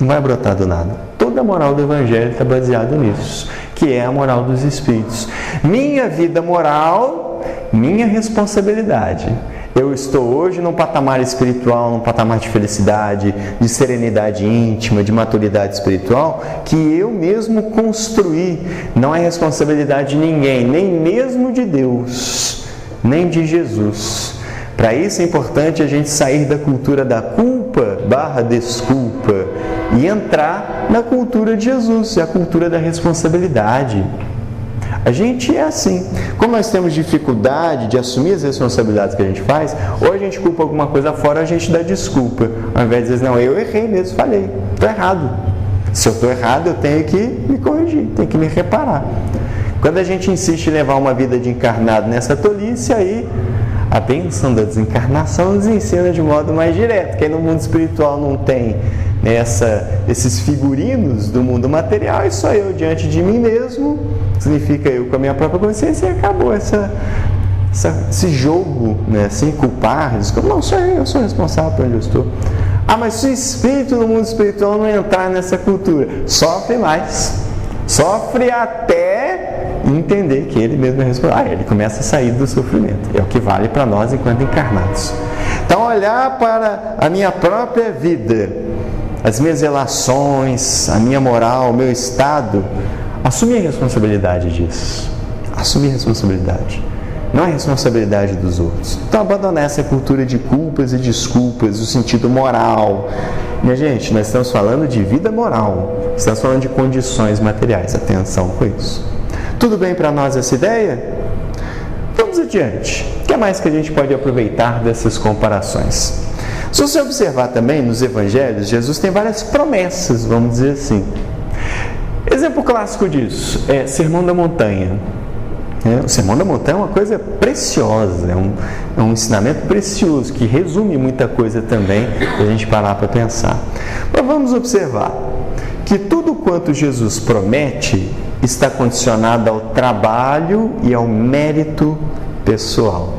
não vai brotar do nada. Toda a moral do Evangelho está baseada nisso, que é a moral dos Espíritos. Minha vida moral, minha responsabilidade. Eu estou hoje num patamar espiritual, num patamar de felicidade, de serenidade íntima, de maturidade espiritual, que eu mesmo construí. Não é responsabilidade de ninguém, nem mesmo de Deus, nem de Jesus. Para isso é importante a gente sair da cultura da culpa / desculpa e entrar na cultura de Jesus, a cultura da responsabilidade. A gente é assim. Como nós temos dificuldade de assumir as responsabilidades que a gente faz, ou a gente culpa alguma coisa fora, a gente dá desculpa. Ao invés de dizer, não, eu errei mesmo, falhei, estou errado. Se eu estou errado, eu tenho que me corrigir, tenho que me reparar. Quando a gente insiste em levar uma vida de encarnado nessa tolice, aí a bênção da desencarnação nos ensina de modo mais direto, que aí no mundo espiritual não tem esses figurinos do mundo material, e só eu diante de mim mesmo, significa eu com a minha própria consciência, e acabou esse jogo, né? Sem culpar, não, só eu sou responsável por onde eu estou. Ah, mas se o espírito no mundo espiritual não entrar nessa cultura, sofre mais, sofre até entender que ele mesmo é responsável. Ele começa a sair do sofrimento, é o que vale para nós enquanto encarnados. Então, olhar para a minha própria vida, as minhas relações, a minha moral, o meu estado, assumir a responsabilidade disso. Assumir a responsabilidade. Não é a responsabilidade dos outros. Então, abandonar essa cultura de culpas e desculpas, o sentido moral. Minha gente, nós estamos falando de vida moral. Estamos falando de condições materiais. Atenção com isso. Tudo bem para nós essa ideia? Vamos adiante. O que mais que a gente pode aproveitar dessas comparações? Se você observar também nos evangelhos, Jesus tem várias promessas, vamos dizer assim. Exemplo clássico disso é Sermão da Montanha. O Sermão da Montanha é uma coisa preciosa, é um ensinamento precioso, que resume muita coisa também, para a gente parar para pensar. Mas vamos observar que tudo quanto Jesus promete está condicionado ao trabalho e ao mérito pessoal.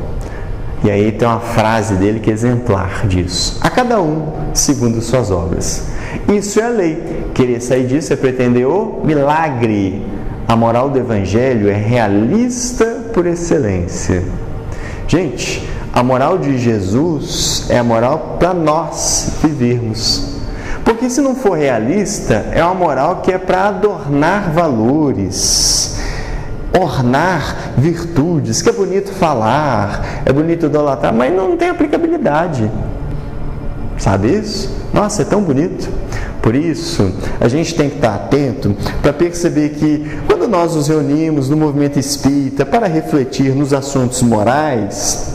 E aí tem uma frase dele que é exemplar disso. A cada um segundo suas obras. Isso é a lei. Querer sair disso é pretender o milagre. A moral do Evangelho é realista por excelência. Gente, a moral de Jesus é a moral para nós vivermos. Porque se não for realista, é uma moral que é para adornar valores, ornar virtudes, que é bonito falar, é bonito idolatrar, mas não tem aplicabilidade. Sabe isso? Nossa, é tão bonito. Por isso, a gente tem que estar atento para perceber que quando nós nos reunimos no movimento espírita para refletir nos assuntos morais,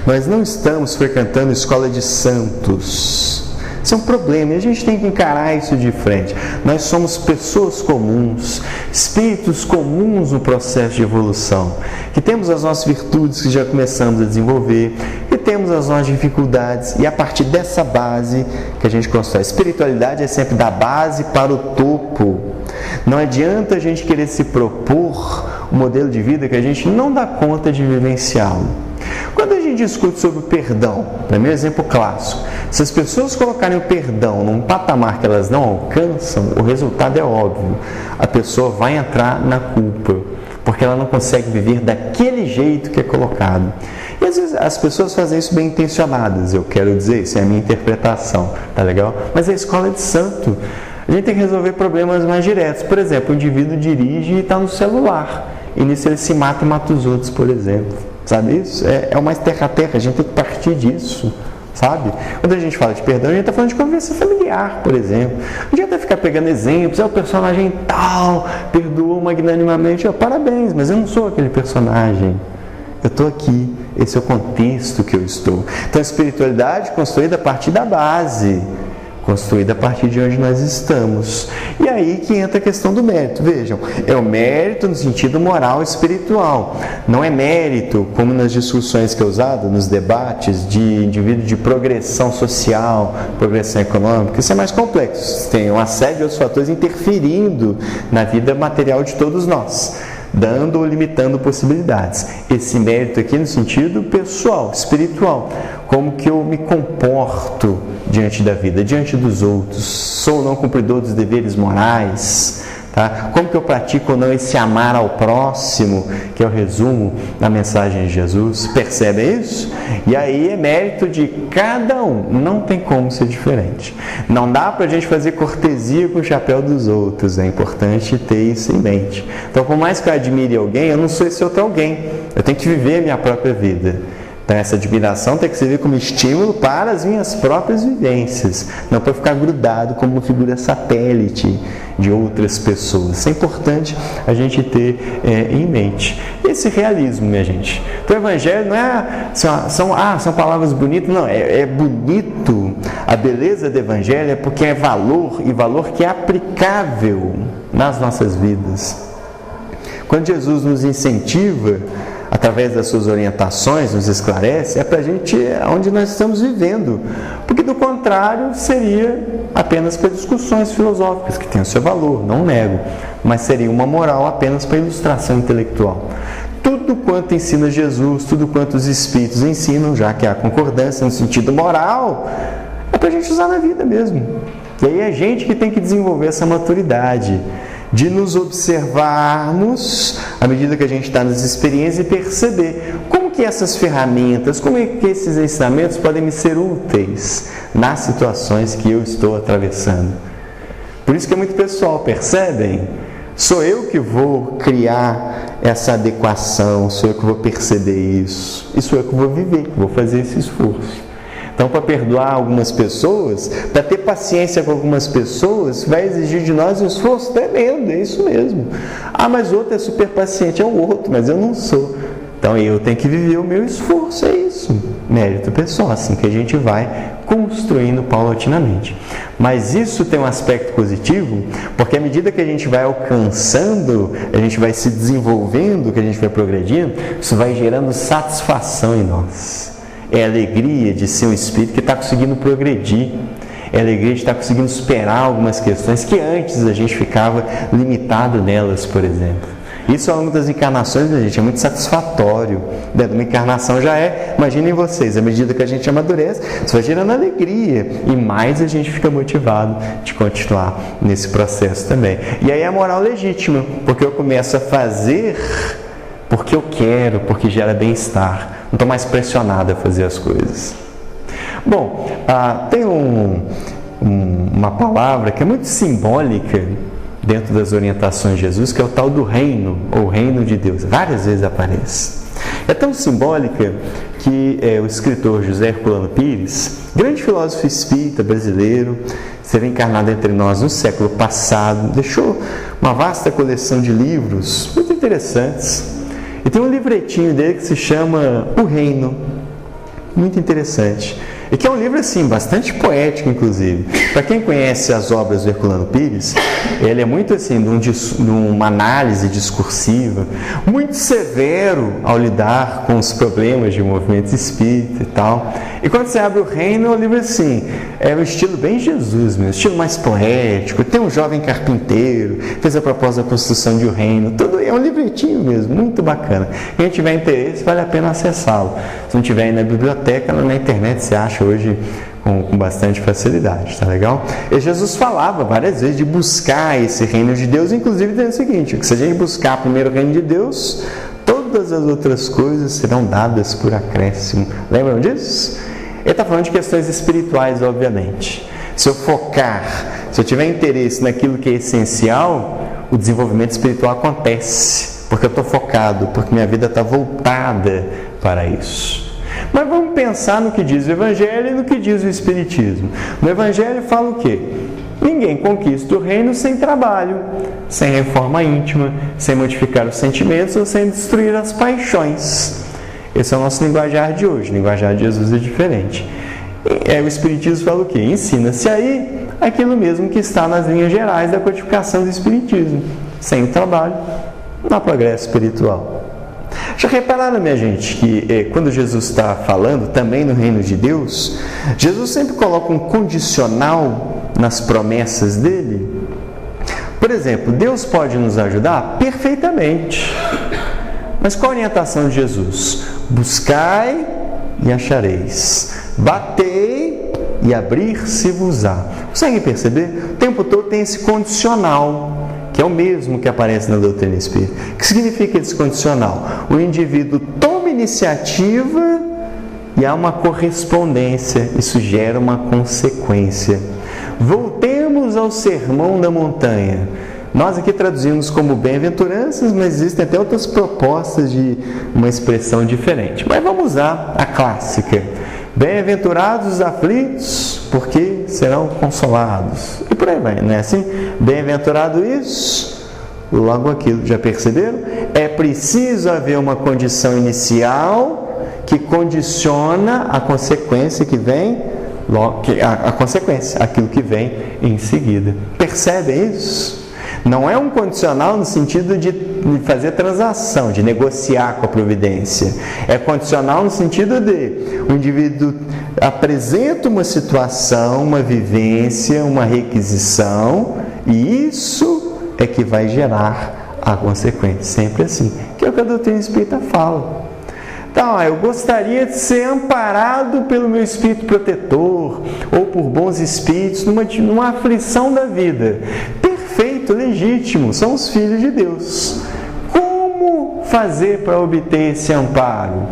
nós não estamos frequentando escola de santos. Isso é um problema e a gente tem que encarar isso de frente. Nós somos pessoas comuns, espíritos comuns no processo de evolução, que temos as nossas virtudes que já começamos a desenvolver, e temos as nossas dificuldades, e a partir dessa base que a gente constrói. A espiritualidade é sempre da base para o topo. Não adianta a gente querer se propor um modelo de vida que a gente não dá conta de vivenciá-lo. Quando a gente discute sobre o perdão, para mim é um exemplo clássico, se as pessoas colocarem o perdão num patamar que elas não alcançam, o resultado é óbvio. A pessoa vai entrar na culpa, porque ela não consegue viver daquele jeito que é colocado. E às vezes as pessoas fazem isso bem intencionadas, eu quero dizer, isso é a minha interpretação, tá legal? Mas é a escola de santo. A gente tem que resolver problemas mais diretos. Por exemplo, o indivíduo dirige e está no celular, e nisso ele se mata e mata os outros, por exemplo. Sabe isso? É o mais terra-terra, a gente tem que partir disso, sabe? Quando a gente fala de perdão, a gente está falando de convivência familiar, por exemplo. Não adianta ficar pegando exemplos, o personagem tal perdoou magnanimamente, parabéns, mas eu não sou aquele personagem. Eu estou aqui, esse é o contexto que eu estou. Então a espiritualidade construída a partir da base, construída a partir de onde nós estamos. E aí que entra a questão do mérito. Vejam, é o mérito no sentido moral e espiritual. Não é mérito, como nas discussões que é usado, nos debates de indivíduo de progressão social, progressão econômica. Isso é mais complexo. Tem uma série de outros fatores interferindo na vida material de todos nós, dando ou limitando possibilidades. Esse mérito aqui no sentido pessoal, espiritual. Como que eu me comporto diante da vida, diante dos outros? Sou ou não cumpridor dos deveres morais? Tá? Como que eu pratico ou não esse amar ao próximo, que é o resumo da mensagem de Jesus? Percebem isso? E aí é mérito de cada um, não tem como ser diferente. Não dá para a gente fazer cortesia com o chapéu dos outros, é importante ter isso em mente. Então, por mais que eu admire alguém, eu não sou esse outro alguém, eu tenho que viver a minha própria vida. Então, essa admiração tem que servir como estímulo para as minhas próprias vivências, não para ficar grudado como uma figura satélite de outras pessoas. Isso é importante a gente ter em mente. Esse realismo, minha gente. Então, o Evangelho não é são palavras bonitas, não, é bonito. A beleza do Evangelho é porque é valor, e valor que é aplicável nas nossas vidas. Quando Jesus nos incentiva, através das suas orientações, nos esclarece, é para a gente onde nós estamos vivendo. Porque do contrário, seria apenas para discussões filosóficas, que têm o seu valor, não nego, mas seria uma moral apenas para ilustração intelectual. Tudo quanto ensina Jesus, tudo quanto os Espíritos ensinam, já que há concordância no sentido moral, é para a gente usar na vida mesmo. E aí é a gente que tem que desenvolver essa maturidade de nos observarmos à medida que a gente está nas experiências e perceber como que essas ferramentas, como é que esses ensinamentos podem me ser úteis nas situações que eu estou atravessando. Por isso que é muito pessoal, percebem? Sou eu que vou criar essa adequação, sou eu que vou perceber isso, e sou eu que vou viver, que vou fazer esse esforço. Então, para perdoar algumas pessoas, para ter paciência com algumas pessoas, vai exigir de nós um esforço tremendo, é isso mesmo. Ah, mas o outro é super paciente, é o outro, mas eu não sou. Então, eu tenho que viver o meu esforço, é isso. Mérito pessoal, assim que a gente vai construindo paulatinamente. Mas isso tem um aspecto positivo, porque à medida que a gente vai alcançando, a gente vai se desenvolvendo, que a gente vai progredindo, isso vai gerando satisfação em nós. É a alegria de ser um espírito que está conseguindo progredir. É a alegria de estar conseguindo superar algumas questões que antes a gente ficava limitado nelas, por exemplo. Isso ao longo das encarnações, gente, é muito satisfatório. Dentro de uma encarnação já é, imaginem vocês, à medida que a gente amadurece, isso vai gerando alegria. E mais a gente fica motivado de continuar nesse processo também. E aí a moral legítima, porque eu começo a fazer porque eu quero, porque gera bem-estar. Não estou mais pressionado a fazer as coisas. Bom, tem uma palavra que é muito simbólica dentro das orientações de Jesus, que é o tal do reino, ou reino de Deus. Várias vezes aparece. É tão simbólica que que o escritor José Herculano Pires, grande filósofo espírita brasileiro, esteve encarnado entre nós no século passado, deixou uma vasta coleção de livros muito interessantes. E tem um livretinho dele que se chama O Reino, muito interessante. E que é um livro, assim, bastante poético, inclusive. Para quem conhece as obras do Herculano Pires, ele é muito, assim, de uma análise discursiva, muito severo ao lidar com os problemas de movimento espírita e tal. E quando você abre O Reino, é um livro, assim, é um estilo bem Jesus mesmo, estilo mais poético. Tem um jovem carpinteiro, fez a proposta da construção de O Reino. Tudo é um livretinho mesmo, muito bacana. Quem tiver interesse, vale a pena acessá-lo. Se não tiver aí na biblioteca, na internet você acha hoje com bastante facilidade, tá legal? E Jesus falava várias vezes de buscar esse reino de Deus, inclusive dizendo o seguinte, que se a gente buscar primeiro o reino de Deus, todas as outras coisas serão dadas por acréscimo. Lembram disso? Ele está falando de questões espirituais, obviamente. Se eu focar, se eu tiver interesse naquilo que é essencial, o desenvolvimento espiritual acontece, porque eu estou focado, porque minha vida está voltada para isso. Mas vamos pensar no que diz o Evangelho e no que diz o Espiritismo. No Evangelho fala o quê? Ninguém conquista o reino sem trabalho, sem reforma íntima, sem modificar os sentimentos ou sem destruir as paixões. Esse é o nosso linguajar de hoje. O linguajar de Jesus é diferente. O Espiritismo fala o quê? Ensina-se aí aquilo mesmo que está nas linhas gerais da codificação do Espiritismo. Sem o trabalho, não há progresso espiritual. Já repararam, minha gente, que quando Jesus está falando também no reino de Deus, Jesus sempre coloca um condicional nas promessas dele? Por exemplo, Deus pode nos ajudar? Perfeitamente. Mas qual a orientação de Jesus? Buscai e achareis. Batei e abrir-se-vos-á. Conseguem perceber? O tempo todo tem esse condicional, que é o mesmo que aparece na doutrina espírita. O que significa esse condicional? O indivíduo toma iniciativa e há uma correspondência, isso gera uma consequência. Voltemos ao Sermão da Montanha. Nós aqui traduzimos como bem-aventuranças, mas existem até outras propostas de uma expressão diferente. Mas vamos usar a clássica. Bem-aventurados os aflitos, porque serão consolados. E por aí vai, não é assim? Bem-aventurado isso, logo aquilo. Já perceberam? É preciso haver uma condição inicial que condiciona a consequência que vem, a consequência, aquilo que vem em seguida. Percebem isso? Não é um condicional no sentido de fazer transação, de negociar com a providência. É condicional no sentido de o indivíduo apresenta uma situação, uma vivência, uma requisição, e isso é que vai gerar a consequência. Sempre assim. Que é o que a doutrina espírita fala. Então, eu gostaria de ser amparado pelo meu espírito protetor, ou por bons espíritos, numa aflição da vida. Perfeito, legítimo, são os filhos de Deus. Como fazer para obter esse amparo?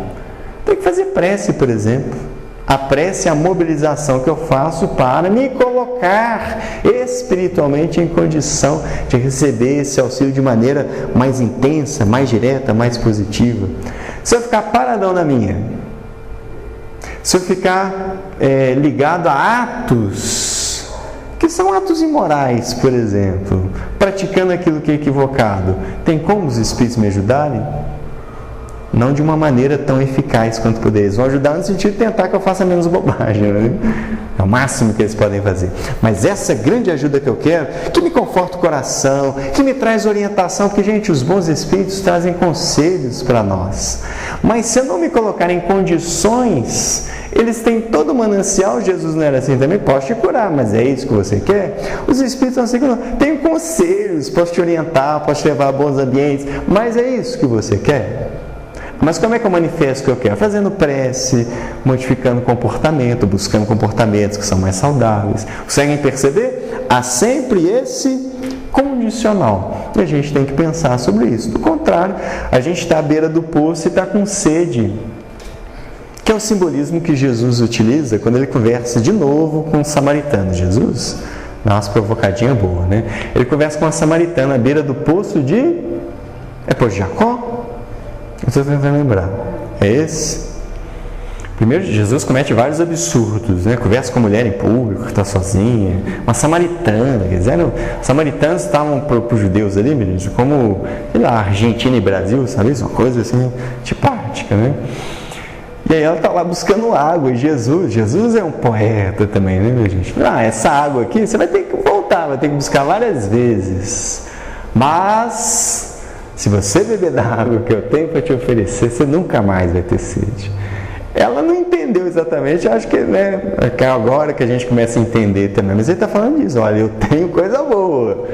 Tem que fazer prece, por exemplo. A prece é a mobilização que eu faço para me colocar espiritualmente em condição de receber esse auxílio de maneira mais intensa, mais direta, mais positiva. Se eu ficar paradão na minha, se eu ficar ligado a atos que são atos imorais, por exemplo, praticando aquilo que é equivocado, tem como os espíritos me ajudarem? Não de uma maneira tão eficaz quanto poderes. Vão ajudar no sentido de tentar que eu faça menos bobagem, né? É o máximo que eles podem fazer. Mas essa grande ajuda que eu quero, que me conforta o coração, que me traz orientação, porque, gente, os bons espíritos trazem conselhos para nós. Mas se eu não me colocar em condições, eles têm todo o manancial. Jesus não era assim também, posso te curar, mas é isso que você quer? Os espíritos são assim, tenho conselhos, posso te orientar, posso te levar a bons ambientes, mas é isso que você quer? Mas como é que eu manifesto o que eu quero? Fazendo prece, modificando comportamento, buscando comportamentos que são mais saudáveis. Conseguem perceber? Há sempre esse condicional. E a gente tem que pensar sobre isso. Do contrário, a gente está à beira do poço e está com sede. Que é o simbolismo que Jesus utiliza quando ele conversa de novo com o samaritano. Jesus, dá umas provocadinhas boas, né? Ele conversa com a samaritana à beira do poço de... É poço de Jacó? Eu estou tentando lembrar. É esse? Primeiro, Jesus comete vários absurdos, né? Conversa com a mulher em público, está sozinha. Uma samaritana, quer dizer, os samaritanos estavam para os judeus ali, meninos, como, sei lá, Argentina e Brasil, sabe isso? Uma coisa assim, antipática, né? E aí ela está lá buscando água, e Jesus é um poeta também, né, minha gente? Essa água aqui, você vai ter que voltar, vai ter que buscar várias vezes. Mas, se você beber da água que eu tenho para te oferecer, você nunca mais vai ter sede. Ela não entendeu exatamente, acho que, né, agora que a gente começa a entender também, mas ele está falando disso, olha, eu tenho coisa boa,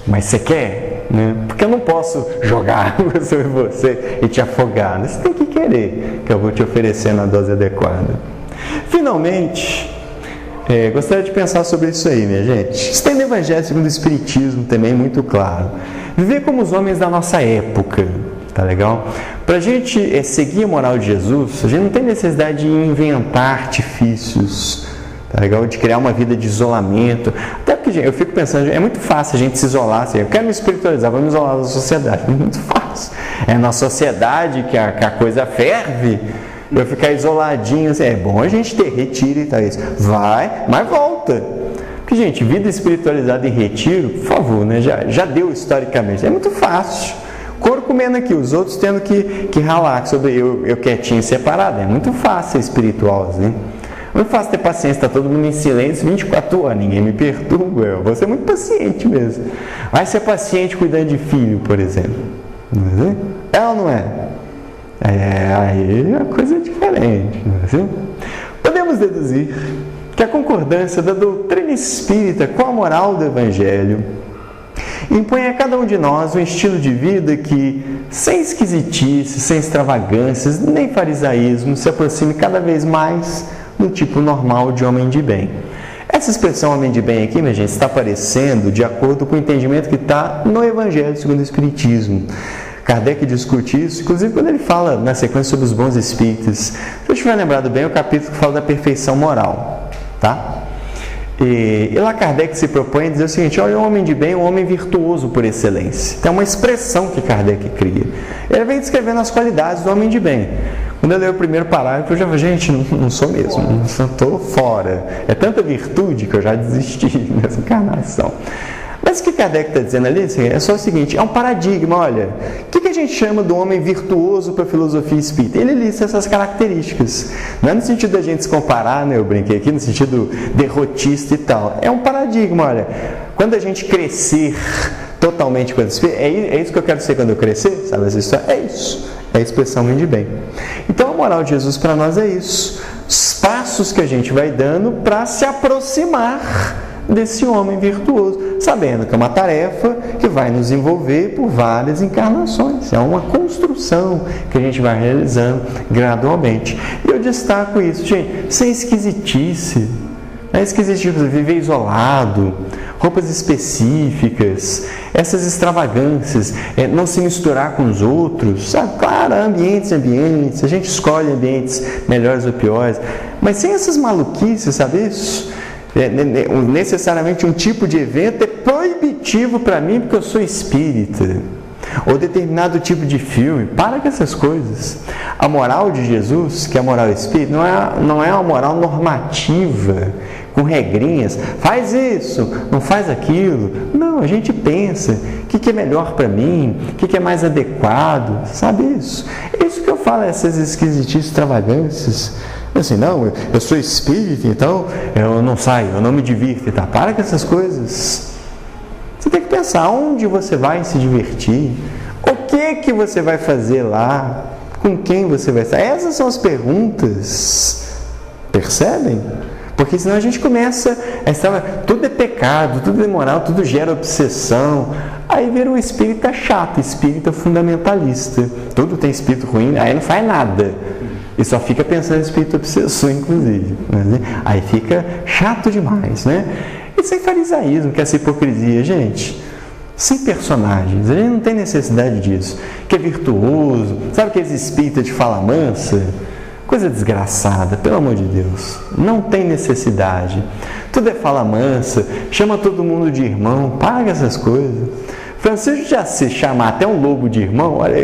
mas você quer? Né? Porque eu não posso jogar água sobre você e te afogar, né? Você tem que querer, que eu vou te oferecer na dose adequada. Finalmente, gostaria de pensar sobre isso aí, minha gente. Isso tem no Evangelho segundo o Espiritismo também muito claro. Viver como os homens da nossa época. Tá legal? Para a gente seguir a moral de Jesus, a gente não tem necessidade de inventar artifícios, tá legal? De criar uma vida de isolamento. Até porque, gente, eu fico pensando, é muito fácil a gente se isolar, assim, eu quero me espiritualizar, vou me isolar da sociedade. É muito fácil. É na sociedade que a coisa ferve, eu ficar isoladinho, assim, é bom a gente ter retiro e tal, isso. Vai, mas volta. Porque, gente, vida espiritualizada em retiro, por favor, né? Já deu historicamente, é muito fácil. Couro comendo aqui, os outros tendo que ralar sobre eu quietinho, separado. É muito fácil ser espiritual, assim. É muito fácil ter paciência, está todo mundo em silêncio 24 horas, ninguém me perturba. Eu vou ser muito paciente mesmo. Vai ser paciente cuidando de filho, por exemplo. Não é? É ou não é? Aí a coisa é diferente. Não é assim? Podemos deduzir que a concordância da doutrina espírita com a moral do Evangelho impõe a cada um de nós um estilo de vida que, sem esquisitice, sem extravagâncias, nem farisaísmo, se aproxime cada vez mais do tipo normal de homem de bem. Essa expressão homem de bem aqui, minha gente, está aparecendo de acordo com o entendimento que está no Evangelho segundo o Espiritismo. Kardec discute isso, inclusive quando ele fala na sequência sobre os bons espíritos. Se eu tiver lembrado bem, é o capítulo que fala da perfeição moral, tá? E lá Kardec se propõe a dizer o seguinte: olha, o homem de bem é um homem virtuoso por excelência. Então é uma expressão que Kardec cria. Ele vem descrevendo as qualidades do homem de bem. Quando eu leio o primeiro parágrafo, eu já falei, gente, não sou mesmo, estou fora. É tanta virtude que eu já desisti nessa encarnação. Mas o que Kardec está dizendo ali é só o seguinte: é um paradigma. Olha, o que a gente chama do homem virtuoso para a filosofia espírita? Ele lista essas características. Não é no sentido da gente se comparar, né? Eu brinquei aqui, no sentido derrotista e tal. É um paradigma, olha. Quando a gente crescer totalmente com esse espírito, é isso que eu quero ser quando eu crescer, sabe essa história? É isso. É a expressão homem de bem. Então a moral de Jesus para nós é isso. Os passos que a gente vai dando para se aproximar desse homem virtuoso, sabendo que é uma tarefa que vai nos envolver por várias encarnações. É uma construção que a gente vai realizando gradualmente. E eu destaco isso, gente, sem esquisitice. Não é esquisitice, viver isolado, roupas específicas, essas extravagâncias, não se misturar com os outros, sabe? Claro, ambientes, a gente escolhe ambientes melhores ou piores, mas sem essas maluquices, sabe isso? Necessariamente um tipo de evento é proibitivo para mim porque eu sou espírita, ou determinado tipo de filme. Para com essas coisas. A moral de Jesus, que é a moral espírita, não é uma moral normativa com regrinhas, faz isso, não faz aquilo. Não, a gente pensa o que é melhor para mim, o que é mais adequado, sabe isso? É isso que eu falo, essas esquisitices, extravagâncias. Assim, não, eu sou espírita, então eu não saio, eu não me divirto, tá? Para com essas coisas. Você tem que pensar onde você vai se divertir, o que você vai fazer lá, com quem você vai estar. Essas são as perguntas, percebem? Porque senão a gente começa a estar, tudo é pecado, tudo é moral, tudo gera obsessão. Aí vira um espírita chato, espírita fundamentalista. Tudo tem espírito ruim, aí não faz nada. E só fica pensando em espírito obsessor, inclusive. Né? Aí fica chato demais, né? E sem farisaísmo, que é essa hipocrisia, gente. Sem personagens, a gente não tem necessidade disso. Que é virtuoso, sabe aqueles espíritas de fala mansa? Coisa desgraçada, pelo amor de Deus. Não tem necessidade. Tudo é fala mansa, chama todo mundo de irmão, paga essas coisas. Francisco de Assis chamar até um lobo de irmão, olha,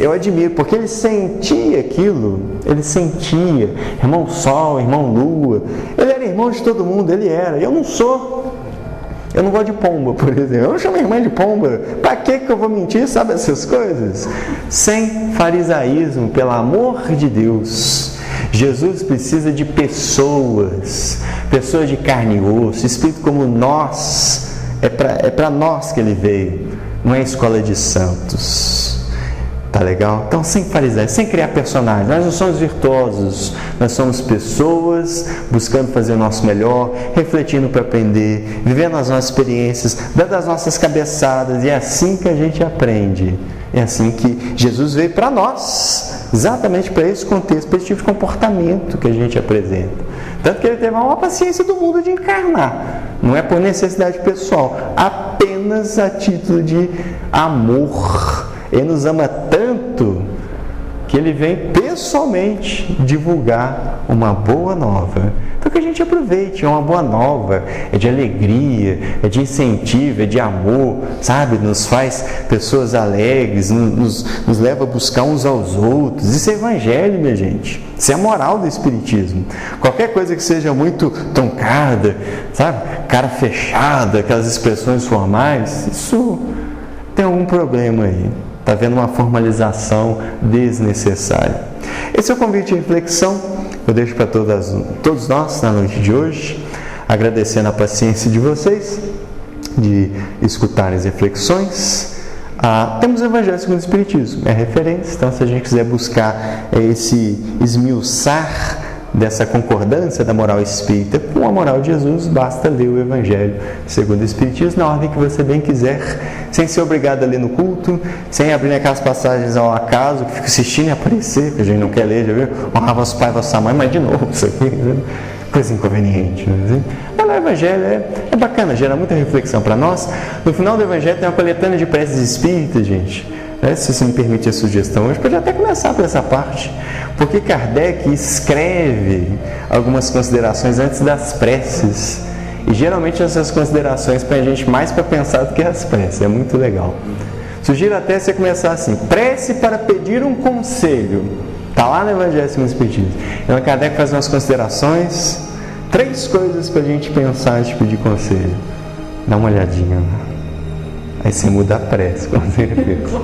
eu admiro, porque ele sentia aquilo, ele sentia, irmão Sol, irmão Lua, ele era irmão de todo mundo, ele era, eu não sou. Eu não gosto de pomba, por exemplo. Eu não chamo a irmã de pomba. Para que eu vou mentir? Sabe essas coisas? Sem farisaísmo, pelo amor de Deus. Jesus precisa de pessoas de carne e osso, espírito como nós. É para nós que ele veio, não é escola de santos. Tá legal? Então, sem farisaísmo, sem criar personagens. Nós não somos virtuosos, nós somos pessoas buscando fazer o nosso melhor, refletindo para aprender, vivendo as nossas experiências, dando as nossas cabeçadas, e é assim que a gente aprende. É assim que Jesus veio para nós, exatamente para esse contexto, para esse tipo de comportamento que a gente apresenta. Tanto que ele teve a maior paciência do mundo de encarnar. Não é por necessidade pessoal, apenas a título de amor. Ele nos ama tanto que ele vem pessoalmente divulgar uma boa nova. Então que a gente aproveite, é uma boa nova, é de alegria, é de incentivo, é de amor, sabe? Nos faz pessoas alegres, nos leva a buscar uns aos outros. Isso é evangelho, minha gente. Isso é a moral do Espiritismo. Qualquer coisa que seja muito truncada, sabe? Cara fechada, aquelas expressões formais, isso tem algum problema aí. Está havendo uma formalização desnecessária. Esse é o convite de reflexão que eu deixo para todos nós na noite de hoje, agradecendo a paciência de vocês, de escutarem as reflexões. Temos o Evangelho segundo o Espiritismo, é referência, então se a gente quiser buscar esse esmiuçar dessa concordância da moral espírita com a moral de Jesus, basta ler o Evangelho segundo o Espiritismo na ordem que você bem quiser, sem ser obrigado a ler no culto, sem abrir aquelas passagens ao acaso, que fica assistindo e aparecer, que a gente não quer ler, já viu? Honrar vosso pai e vossa mãe, mas de novo isso aqui, né? Coisa inconveniente, né? Mas o Evangelho é bacana, gera muita reflexão para nós. No final do Evangelho tem uma coletânea de preces espíritas, gente. Se você me permite a sugestão, hoje pode até começar por essa parte, porque Kardec escreve algumas considerações antes das preces, e geralmente essas considerações para a gente mais para pensar do que as preces, é muito legal. Sugiro até você começar assim: prece para pedir um conselho, está lá no Evangelho segundo o Espiritismo. Então Kardec faz umas considerações, 3 coisas para a gente pensar antes de pedir conselho. Dá uma olhadinha, aí você muda a prece, com certeza.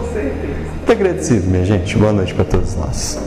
Muito agradecido, minha gente. Boa noite para todos nós.